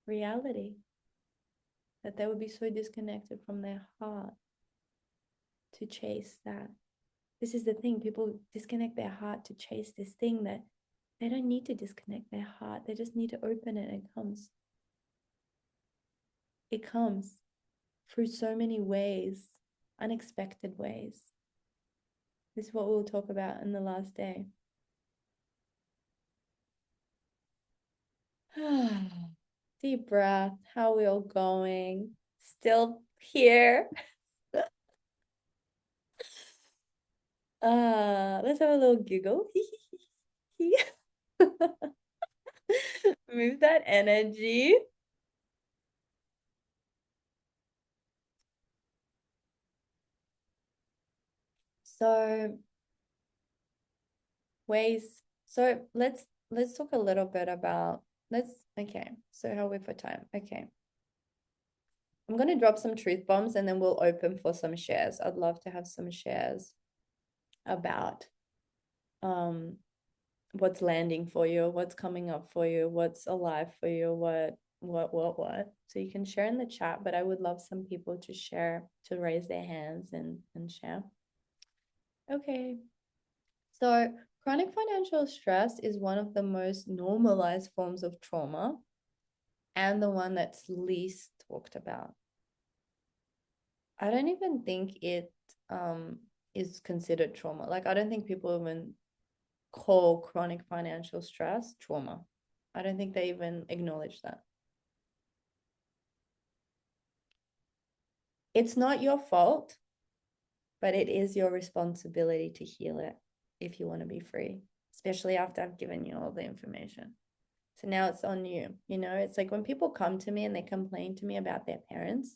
reality, that they would be so disconnected from their heart to chase that. This is the thing, people disconnect their heart to chase this thing that they don't need to disconnect their heart. They just need to open it and it comes. It comes through so many ways, unexpected ways. This is what we'll talk about in the last day. Deep breath. How are we all going? Still here. Let's have a little giggle. Move that energy. So ways. So let's talk a little bit about okay. So how are we for time? Okay. I'm going to drop some truth bombs and then we'll open for some shares. I'd love to have some shares about what's landing for you, what's coming up for you, what's alive for you, what. So you can share in the chat, but I would love some people to share, to raise their hands and share. Okay. So chronic financial stress is one of the most normalized forms of trauma and the one that's least talked about. I don't even think it is considered trauma. Like, I don't think people even call chronic financial stress trauma. I don't think they even acknowledge that. It's not your fault, but it is your responsibility to heal it if you want to be free, especially after I've given you all the information. So now it's on you. You know, it's like when people come to me and they complain to me about their parents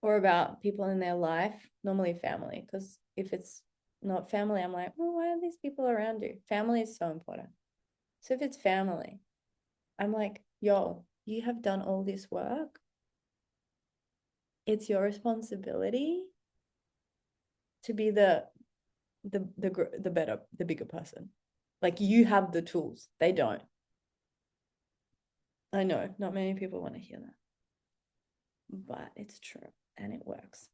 or about people in their life, normally family, because if it's not family, I'm like, well, why are these people around you? Family is so important. So if it's family, I'm like, yo, you have done all this work. It's your responsibility to be the bigger person. Like, you have the tools. They don't. I know not many people want to hear that, but it's true and it works.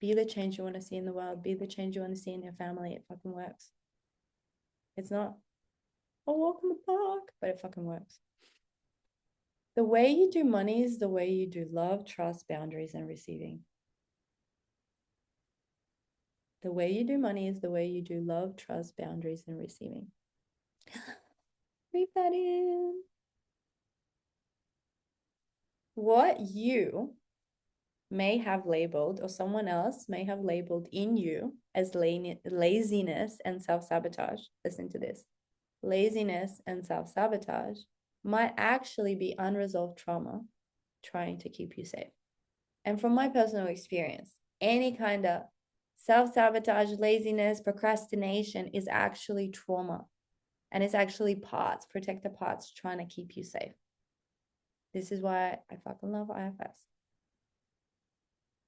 Be the change you want to see in the world. Be the change you want to see in your family. It fucking works. It's not a walk in the park, but it fucking works. The way you do money is the way you do love, trust, boundaries, and receiving. The way you do money is the way you do love, trust, boundaries, and receiving. Breathe that in. What you may have labeled, or someone else may have labeled in you as laziness and self-sabotage. Listen to this. Laziness and self-sabotage might actually be unresolved trauma trying to keep you safe. And from my personal experience, any kind of self-sabotage, laziness, procrastination is actually trauma. And it's actually parts, protector parts trying to keep you safe. This is why I fucking love IFS.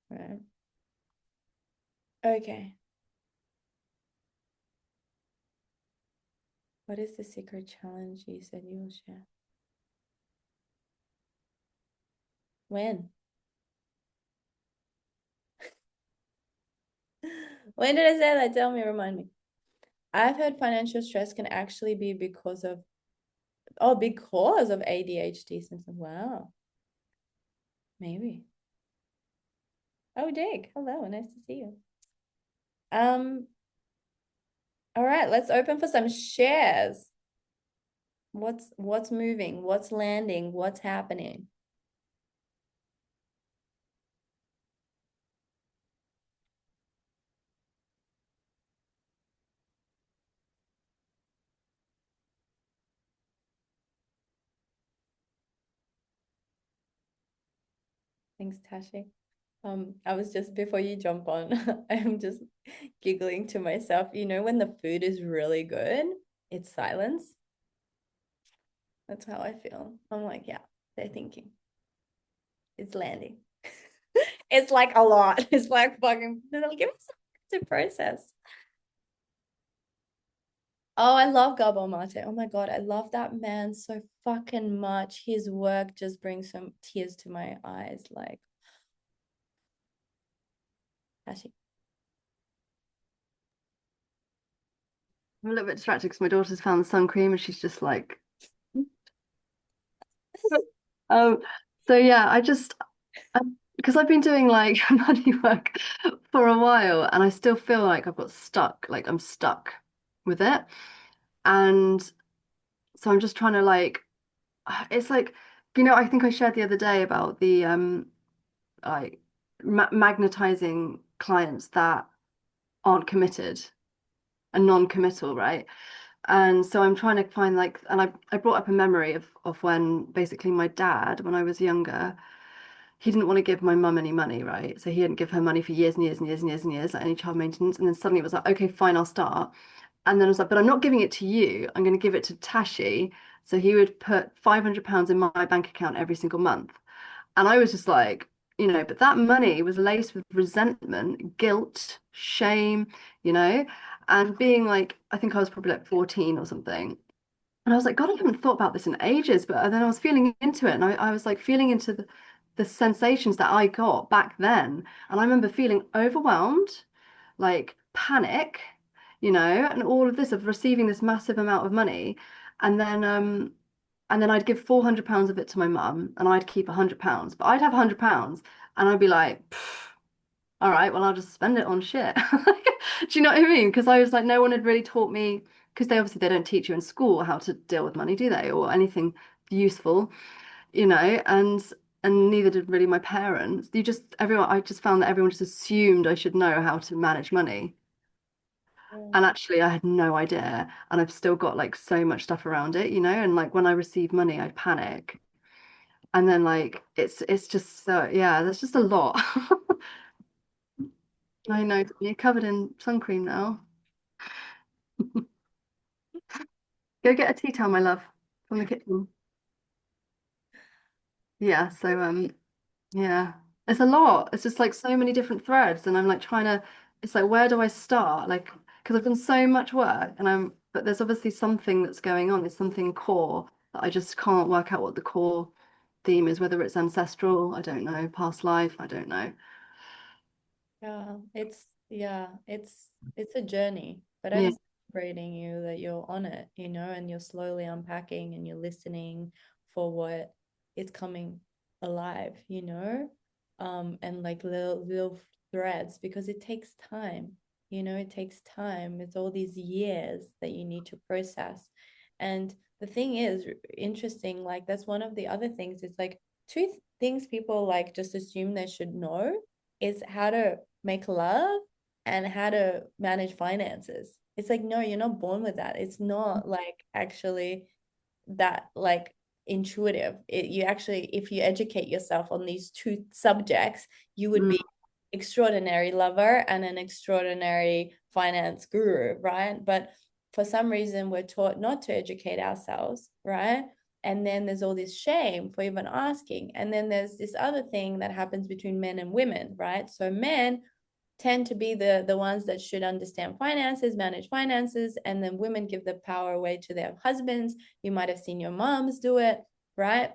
Right? Okay. What is the secret challenge you said you will share? When? When did I say that? Tell me, remind me. I've heard financial stress can actually be because of ADHD symptoms. Wow. Maybe. Oh, Dig. Hello, nice to see you. All right, let's open for some shares. What's moving? What's landing? What's happening? Thanks, Tashi. I was just before you jump on, I'm just giggling to myself. You know, when the food is really good, it's silence. That's how I feel. I'm like, yeah, they're thinking. It's landing. It's like a lot. It's like fucking, it'll give us something to process. Oh, I love Gabo Mate. Oh my God, I love that man so fucking much. His work just brings some tears to my eyes. Like, Tashi. I'm a little bit distracted because my daughter's found the sun cream and she's just like, um, so yeah, because I've been doing like money work for a while and I still feel like I've got stuck, like I'm stuck with it. And so I'm just trying to like, it's like, I think I shared the other day about the like magnetizing clients that aren't committed and non-committal, right? And so I'm trying to find like, and I brought up a memory of when basically my dad, when I was younger, he didn't want to give my mum any money, right? So he didn't give her money for years and years and years and years and years, like any child maintenance. And then suddenly it was like, okay, fine, I'll start. And then I was like, but I'm not giving it to you. I'm going to give it to Tashi. So he would put £500 in my bank account every single month. And I was just like, but that money was laced with resentment, guilt, shame, and being like, I think I was probably like 14 or something. And I was like, God, I haven't thought about this in ages. But then I was feeling into it and I was like feeling into the sensations that I got back then. And I remember feeling overwhelmed, like panic, and all of this of receiving this massive amount of money. And then I'd give £400 of it to my mum and I'd keep £100. But I'd have £100 and I'd be like, all right, well, I'll just spend it on shit. Do you know what I mean? Because I was like, no one had really taught me, because they don't teach you in school how to deal with money, do they? Or anything useful, and neither did really my parents. I just found that everyone just assumed I should know how to manage money. And actually I had no idea. And I've still got like so much stuff around it, and like when I receive money, I panic. And then like it's just so yeah, there's just a lot. I know you're covered in sun cream now. Go get a tea towel, my love, from the kitchen. Yeah, so yeah. It's a lot. It's just like so many different threads and I'm like trying to it's like where do I start? Like because I've done so much work and but there's obviously something that's going on. There's something core that I just can't work out what the core theme is, whether it's ancestral, I don't know, past life, I don't know. It's a journey, but Yeah. I'm celebrating you that you're on it, and you're slowly unpacking and you're listening for what is coming alive, and like little threads because it takes time, it takes time. It's all these years that you need to process. And the thing is interesting, like that's one of the other things. It's like two things people like just assume they should know is how to make love and how to manage finances. It's like, no, you're not born with that. It's not like actually that like intuitive. You actually, if you educate yourself on these two subjects, you would Mm. be extraordinary lover and an extraordinary finance guru, right? But for some reason, we're taught not to educate ourselves, right? And then there's all this shame for even asking. And then there's this other thing that happens between men and women, right? So men tend to be the ones that should understand finances, manage finances, and then women give the power away to their husbands. You might have seen your moms do it, right?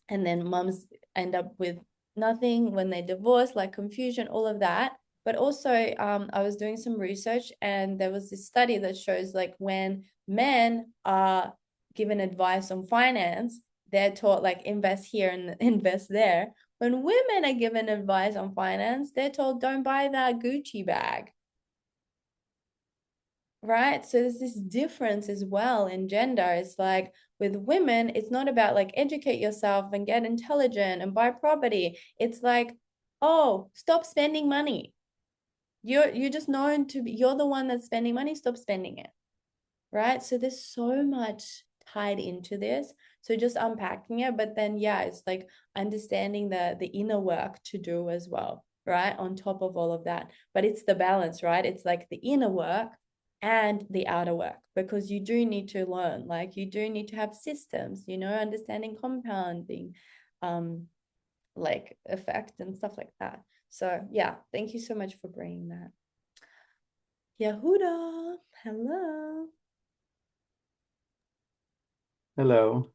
And then moms end up with nothing when they divorce, like confusion, all of that. But also, I was doing some research, and there was this study that shows like when men are given advice on finance, they're taught like invest here and invest there. When women are given advice on finance, they're told don't buy that Gucci bag. Right? So there's this difference as well in gender. It's like with women, it's not about like educate yourself and get intelligent and buy property. It's like, oh, stop spending money. You're just known to be, you're the one that's spending money, stop spending it. Right? So there's so much tied into this. So just unpacking it, but then yeah, it's like understanding the inner work to do as well, right? On top of all of that. But it's the balance, right? It's like the inner work and the outer work, because you do need to learn, like you do need to have systems, you know, understanding compounding, like effect and stuff like that. So yeah, thank you so much for bringing that. Yehuda, hello. Hello.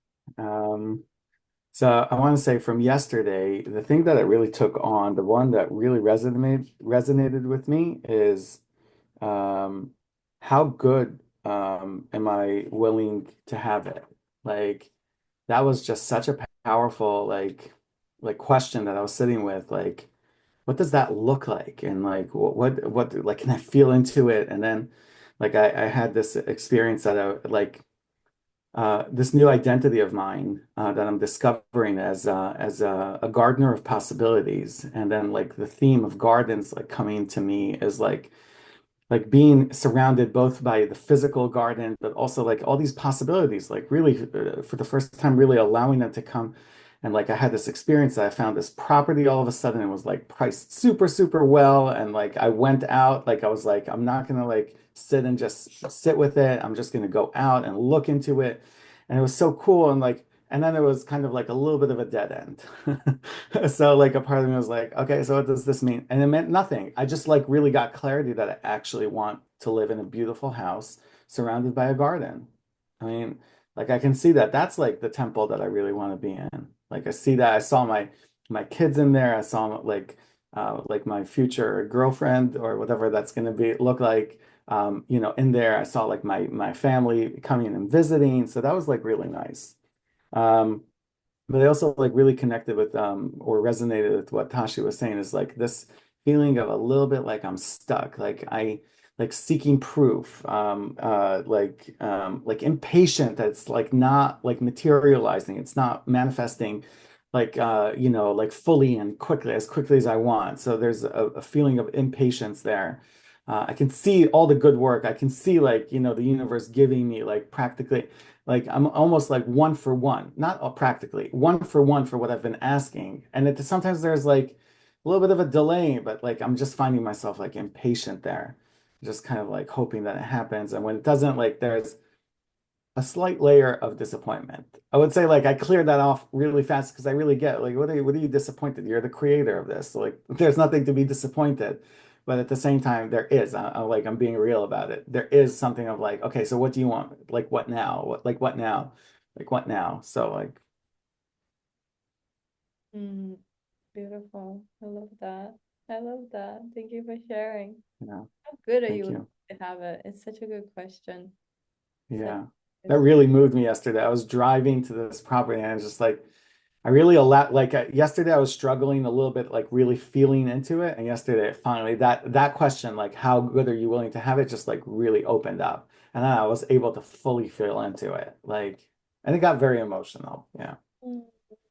So I want to say from yesterday, the thing that it really took on, the one that really resonated with me is um, how good am I willing to have it? Like that was just such a powerful like question that I was sitting with. Like, what does that look like? And like what like can I feel into it? And then like I had this experience that I like this new identity of mine that I'm discovering as a gardener of possibilities. And then like the theme of gardens like coming to me is like being surrounded both by the physical garden, but also like all these possibilities, like really for the first time, really allowing them to come. And like I had this experience that I found this property all of a sudden. It was like priced super, super well. And like I went out, like I was like, I'm not gonna like sit and just sit with it. I'm just gonna go out and look into it. And it was so cool. And like, and then it was kind of like a little bit of a dead end. So like a part of me was like, okay, so what does this mean? And it meant nothing. I just like really got clarity that I actually want to live in a beautiful house surrounded by a garden. I mean, like I can see that that's like the temple that I really want to be in. Like I see that I saw my kids in there. I saw like my future girlfriend or whatever that's going to be look like you know, in there. I saw like my family coming and visiting. So that was like really nice. Um, but I also like really connected with or resonated with what Tashi was saying is like this feeling of a little bit like I'm stuck, like I like seeking proof, like impatient that's like not like materializing, it's not manifesting like you know, like fully and quickly as I want. So there's a feeling of impatience there. I can see all the good work. I can see like, you know, the universe giving me like practically like I'm almost like one for one, not practically one for what I've been asking. And it sometimes there's like a little bit of a delay, but like I'm just finding myself like impatient there, just kind of like hoping that it happens. And when it doesn't, like there's a slight layer of disappointment. I would say like I cleared that off really fast because I really get like what are you disappointed? You're the creator of this. So, like there's nothing to be disappointed. But at the same time, there is. Like I'm being real about it. There is something of like, okay, so what do you want? Like what now? What now? Like what now? So like, Mm, beautiful. I love that. I love that. Thank you for sharing. you know, How good are thank you you. to have it? It's such a good question. Such Yeah. a That good really moved me yesterday. I was driving to this property and I was just like, I really like yesterday I was struggling a little bit like really feeling into it, and yesterday finally that question like how good are you willing to have it just like really opened up, and then I was able to fully feel into it like, and it got very emotional. Yeah. Mm,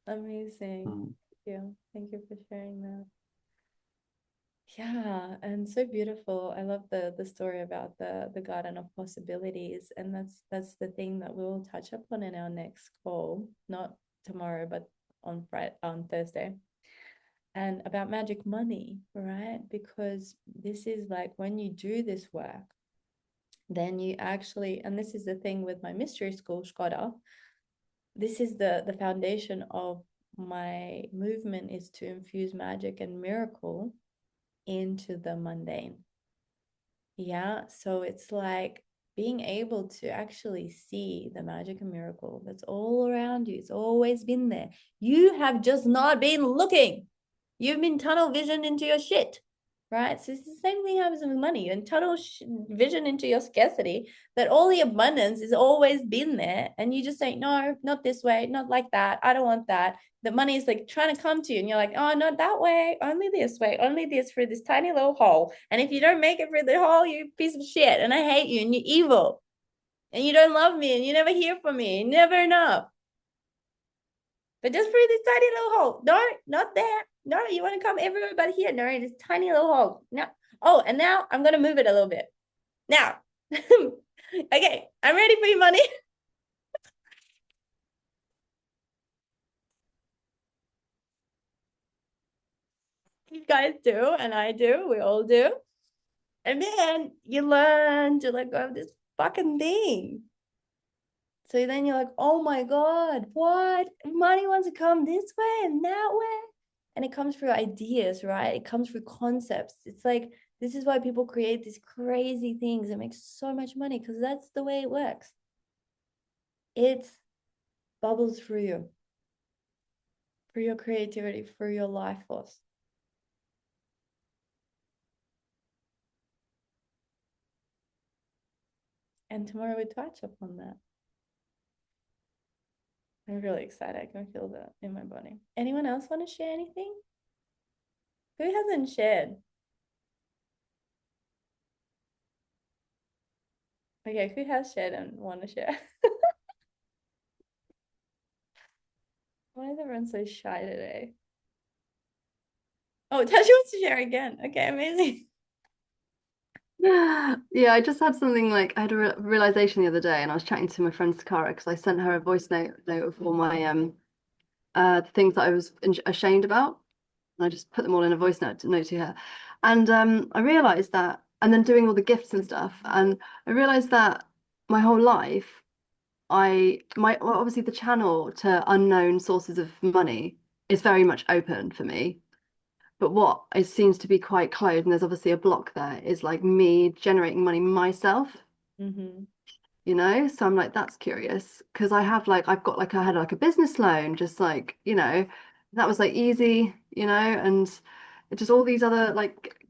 amazing. Mm. Thank you. Thank you for sharing that. Yeah, and so beautiful. I love the story about the garden of possibilities, and that's the thing that we'll touch upon in our next call, not tomorrow, but on Friday, on Thursday, and about magic money, right? Because this is like when you do this work, then you actually, and this is the thing with my mystery school, Skoda, this is the foundation of my movement is to infuse magic and miracle into the mundane. Yeah, so it's like being able to actually see the magic and miracle that's all around you. It's always been there. You have just not been looking. You've been tunnel vision into your shit, right? So it's the same thing happens with money and tunnel vision into your scarcity, that all the abundance has always been there. And you just say, no, not this way, not like that. I don't want that. The money is like trying to come to you and you're like, oh, not that way, only this through this tiny little hole. And if you don't make it through the hole, you're a piece of shit and I hate you and you're evil and you don't love me and you never hear from me, never enough. But just through this tiny little hole. No, not there. No, you want to come everywhere but here. No, this tiny little hole. No. Oh, and now I'm going to move it a little bit. Now. Okay, I'm ready for your money. You guys do, and I do, we all do. And then you learn to let go of this fucking thing. So then you're like, oh my God, what? Money wants to come this way and that way. And it comes through ideas, right? It comes through concepts. It's like, this is why people create these crazy things and make so much money, because that's the way it works. It bubbles through you, through your creativity, through your life force. And tomorrow we touch upon that. I'm really excited. I can feel that in my body. Anyone else want to share anything? Who hasn't shared? Okay, who has shared and want to share? Why is everyone so shy today? Oh, Tasha wants to share again. Okay, amazing. Yeah, I just had something like I had a realization the other day, and I was chatting to my friend Sakara because I sent her a voice note of all my things that I was ashamed about, and I just put them all in a voice note to her. And I realized that, and then doing all the gifts and stuff, and I realized that my whole life, well, obviously the channel to unknown sources of money is very much open for me. But what it seems to be quite closed, and there's obviously a block there, is like me generating money myself, Mm-hmm. you know? So I'm like, that's curious because I've got like, I had like a business loan, just like, you know, that was like easy, you know, and just all these other like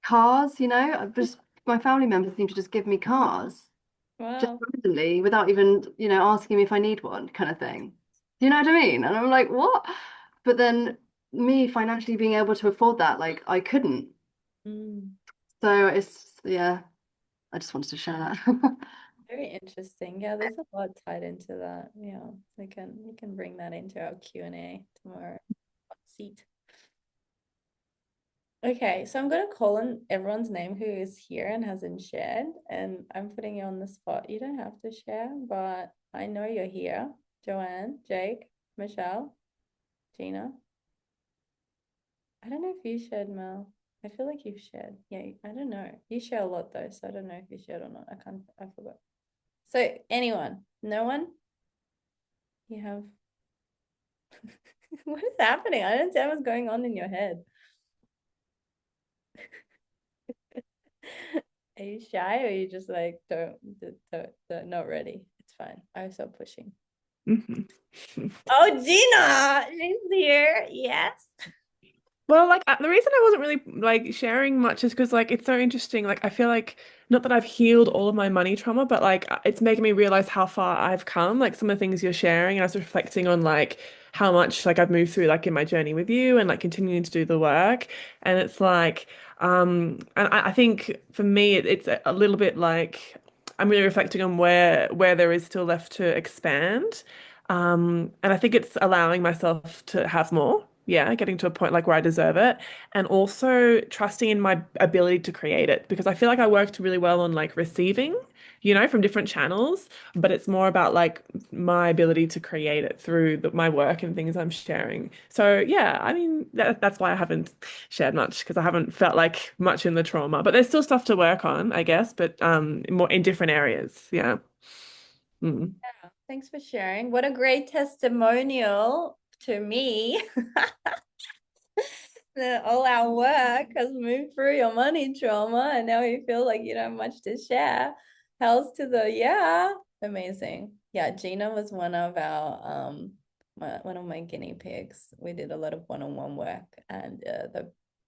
cars, you know, my family members seem to just give me cars just Wow. randomly without even, you know, asking me if I need one kind of thing. You know what I mean? And I'm like, what? But then me financially being able to afford that, like I couldn't. Mm. So it's, yeah, I just wanted to share that. Very interesting. Yeah, there's a lot tied into that. Yeah, we can bring that into our Q&A tomorrow. Hot seat. Okay, so I'm gonna call on everyone's name who is here and hasn't shared, and I'm putting you on the spot. You don't have to share, but I know you're here. Joanne, Jake, Michelle, Gina. I don't know if you shared, Mel. I feel like you've shared. Yeah, I don't know. You share a lot though, so I don't know if you shared or not. I forgot. So anyone? No one? You have what is happening? I don't understand what's going on in your head. Are you shy or are you just like don't not ready? It's fine. I'll stop pushing. Mhm. Oh, Gina, she's here. Yes. Well, like the reason I wasn't really like sharing much is because like it's so interesting. Like I feel like not that I've healed all of my money trauma, but like it's making me realize how far I've come. Like some of the things you're sharing, and I was reflecting on like how much like I've moved through like in my journey with you, and like continuing to do the work. And it's like, and I think for me it's a little bit like I'm really reflecting on where there is still left to expand. And I think it's allowing myself to have more. Yeah, getting to a point like where I deserve it. And also trusting in my ability to create it because I feel like I worked really well on like receiving, you know, from different channels, but it's more about like my ability to create it through my work and things I'm sharing. So yeah, I mean that's why I haven't shared much because I haven't felt like much in the trauma, but there's still stuff to work on, I guess, but more in different areas. Yeah. Mm. Yeah, thanks for sharing. What a great testimonial to me. That all our work has moved through your money trauma, and now you feel like you don't have much to share. Hells to the yeah, amazing. Yeah, Gina was one of our one of my guinea pigs. We did a lot of one-on-one work, and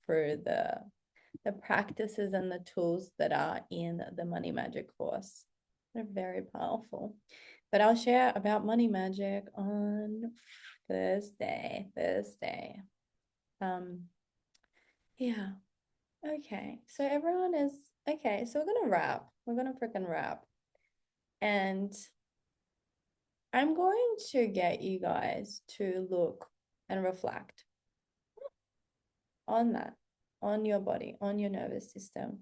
through the practices and the tools that are in the money magic course. They're very powerful. But I'll share about money magic on Thursday. Um, yeah. Okay. So everyone is okay. So we're gonna wrap. We're gonna freaking wrap. And I'm going to get you guys to look and reflect on that, on your body, on your nervous system,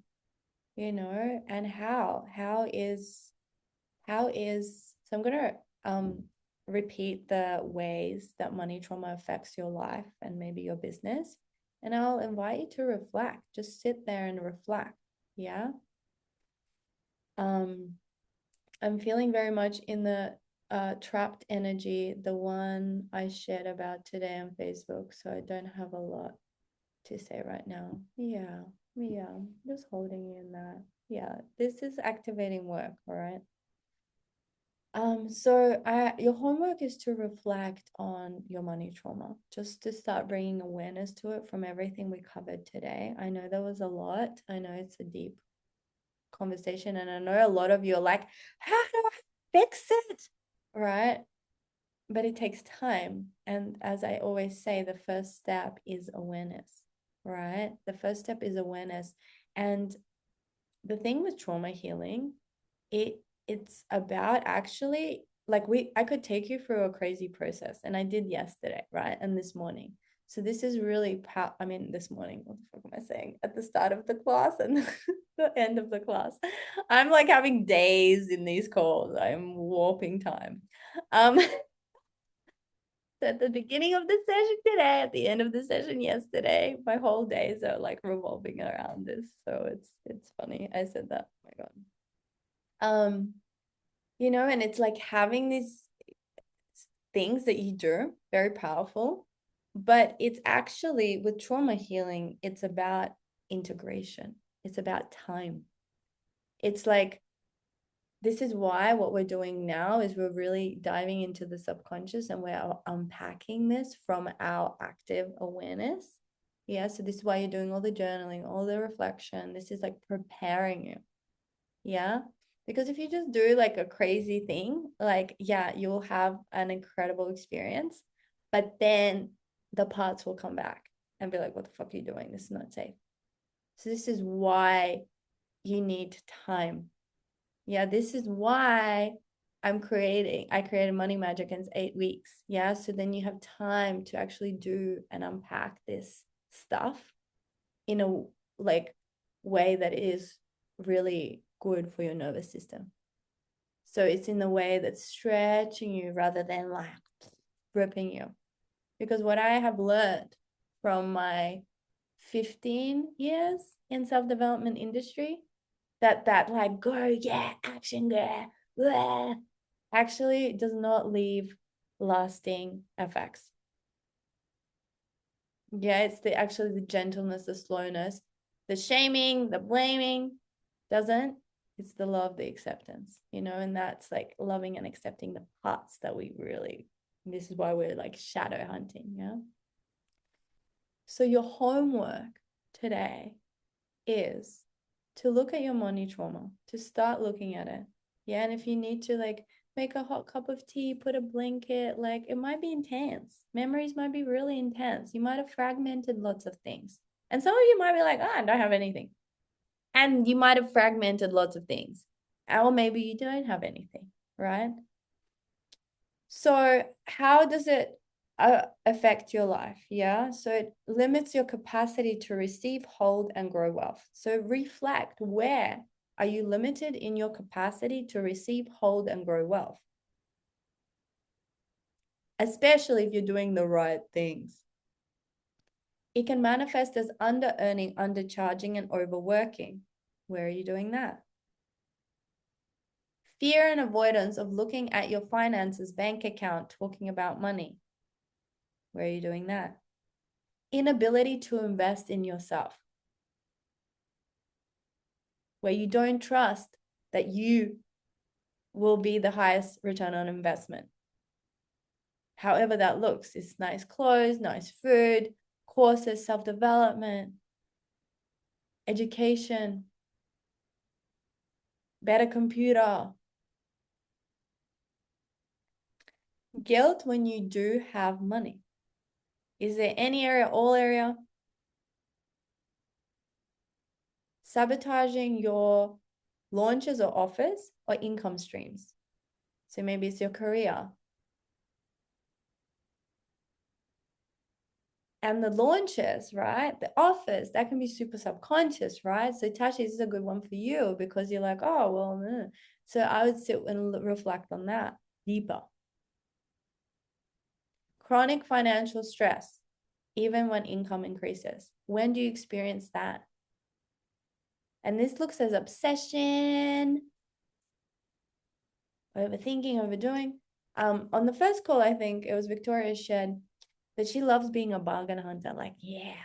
you know, and how is so I'm gonna repeat the ways that money trauma affects your life and maybe your business. And I'll invite you to reflect. Just sit there and reflect. Yeah. I'm feeling very much in the trapped energy, the one I shared about today on Facebook. So I don't have a lot to say right now. Yeah. Just holding you in that. Yeah. This is activating work. All right. So your homework is to reflect on your money trauma, just to start bringing awareness to it from everything we covered today. I know there was a lot. I know it's a deep conversation, and I know a lot of you are like, how do I fix it? Right? But it takes time. And as I always say, the first step is awareness, right? The first step is awareness. And the thing with trauma healing, it's about actually like I could take you through a crazy process, and I did yesterday, right? And this morning. So this is really I mean, this morning, what the fuck am I saying? At the start of the class and the end of the class. I'm like having days in these calls. I'm warping time. So at the beginning of the session today, at the end of the session yesterday, my whole days are like revolving around this. So it's funny. I said that. Oh my God. And it's like having these things that you do, very powerful, but it's actually with trauma healing, it's about integration. It's about time. It's like, this is why what we're doing now is we're really diving into the subconscious and we're unpacking this from our active awareness. Yeah. So this is why you're doing all the journaling, all the reflection. This is like preparing you. Yeah. Because if you just do like a crazy thing, like, yeah, you'll have an incredible experience, but then the parts will come back and be like, what the fuck are you doing? This is not safe. So this is why you need time. Yeah, this is why I created Money Magic in 8 weeks. Yeah. So then you have time to actually do and unpack this stuff in a like way that is really good for your nervous system. So it's in the way that's stretching you rather than like ripping you. Because what I have learned from my 15 years in self-development industry, that like go, yeah, action, yeah, blah, actually does not leave lasting effects. Yeah, it's actually the gentleness, the slowness, the shaming, the blaming doesn't. It's the love, the acceptance, and that's like loving and accepting the parts that we really, this is why we're like shadow hunting. Yeah. So your homework today is to look at your money trauma, to start looking at it. Yeah. And if you need to like make a hot cup of tea, put a blanket, like it might be intense. Memories might be really intense. You might have fragmented lots of things. And some of you might be like, I don't have anything. And you might have fragmented lots of things. Or maybe you don't have anything, right? So how does it affect your life? Yeah. So it limits your capacity to receive, hold, and grow wealth. So reflect, where are you limited in your capacity to receive, hold, and grow wealth? Especially if you're doing the right things. It can manifest as under-earning, undercharging, and overworking. Where are you doing that? Fear and avoidance of looking at your finances, bank account, talking about money. Where are you doing that? Inability to invest in yourself, where you don't trust that you will be the highest return on investment. However that looks, it's nice clothes, nice food, courses, self-development, education, better computer. Guilt when you do have money. Is there any area, all area? Sabotaging your launches or offers or income streams. So maybe it's your career. And the launches, right? The offers, that can be super subconscious, right? So Tashi, this is a good one for you because you're like, oh, well, So I would sit and reflect on that deeper. Chronic financial stress. even when income increases? When do you experience that? And this looks as obsession, overthinking, overdoing. On the first call, I think it was Victoria shared that she loves being a bargain hunter. Like, yeah.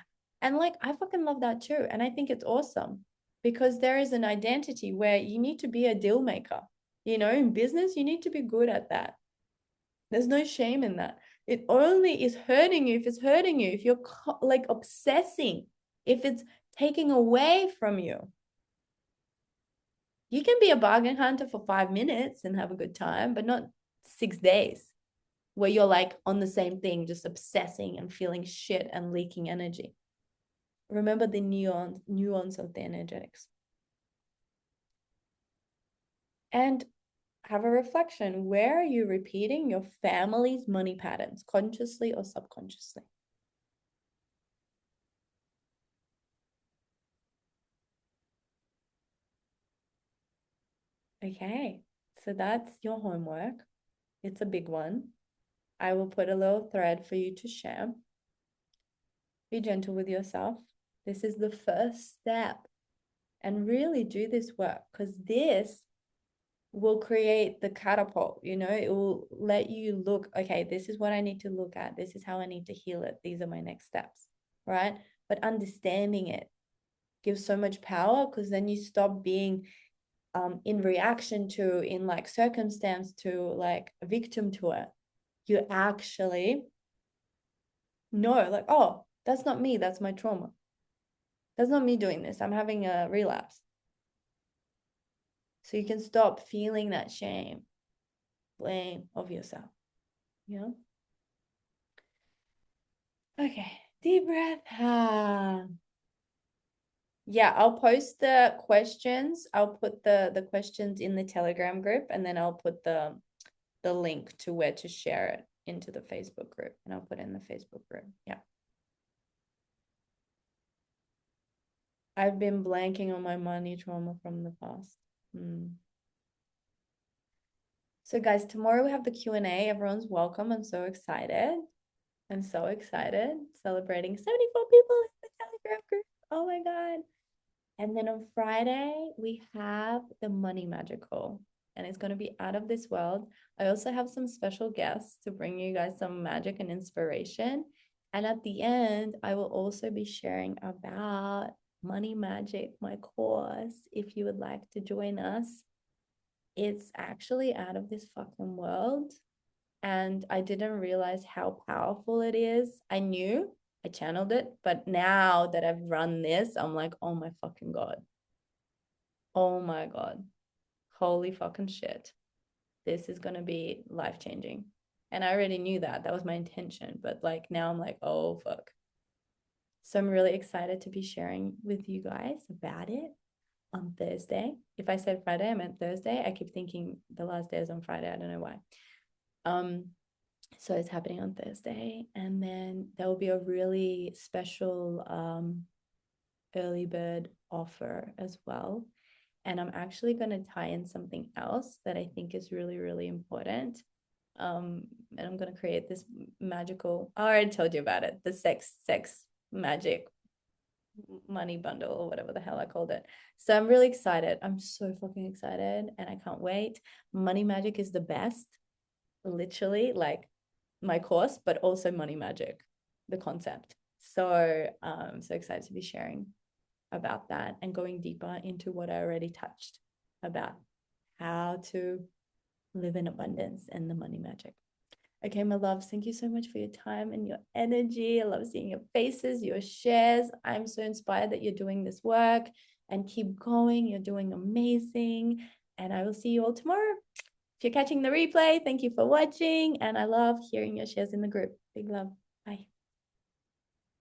And like, I fucking love that too. And I think it's awesome because there is an identity where you need to be a deal maker. You know, in business, you need to be good at that. There's no shame in that. It only is hurting you if it's hurting you, if you're like obsessing, if it's taking away from you. You can be a bargain hunter for 5 minutes and have a good time, but not 6 days where you're like on the same thing, just obsessing and feeling shit and leaking energy. Remember the nuance of the energetics. And have a reflection. Where are you repeating your family's money patterns, consciously or subconsciously? Okay, so that's your homework. It's a big one. I will put a little thread for you to share. Be gentle with yourself. This is the first step. And really do this work because this will create the catapult. You know, it will let you look, okay, this is what I need to look at. This is how I need to heal it. These are my next steps, right? But understanding it gives so much power because then you stop being in reaction to, in like circumstance to, like a victim to it. You actually know, like, oh, that's not me. That's my trauma. That's not me doing this. I'm having a relapse. So you can stop feeling that shame, blame of yourself. You know? Okay, deep breath. Yeah, I'll post the questions. I'll put the questions in the Telegram group, and then I'll put the link to where to share it into the Facebook group, and I'll put it in the Facebook group. Yeah. I've been blanking on my money trauma from the past. So guys, tomorrow we have the Q&A. Everyone's welcome. I'm so excited. I'm so excited. Celebrating 74 people in the Telegram group. Oh my God. And then on Friday, we have the Money Magical, and it's going to be out of this world. I also have some special guests to bring you guys some magic and inspiration. And at the end, I will also be sharing about Money Magic, my course, if you would like to join us. It's actually out of this fucking world. And I didn't realize how powerful it is. I knew, I channeled it, but now that I've run this, I'm like, oh my fucking God. Oh my God. Holy fucking shit. This is going to be life-changing. And I already knew that. That was my intention. But like now I'm like, oh fuck. So I'm really excited to be sharing with you guys about it on Thursday. If I said Friday, I meant Thursday. I keep thinking the last day is on Friday. I don't know why. So it's happening on Thursday, and then there will be a really special early bird offer as well. And I'm actually going to tie in something else that I think is really, really important. And I'm going to create this magical, I already told you about it, the sex magic money bundle or whatever the hell I called it. So I'm really excited. I'm so fucking excited and I can't wait. Money Magic is the best, literally, like my course, but also Money Magic, the concept. So I'm so excited to be sharing about that and going deeper into what I already touched about how to live in abundance and the money magic. Okay, my loves, thank you so much for your time and your energy. I love seeing your faces, your shares. I'm so inspired that you're doing this work, and keep going. You're doing amazing. And I will see you all tomorrow. If you're catching the replay, thank you for watching. And I love hearing your shares in the group. Big love.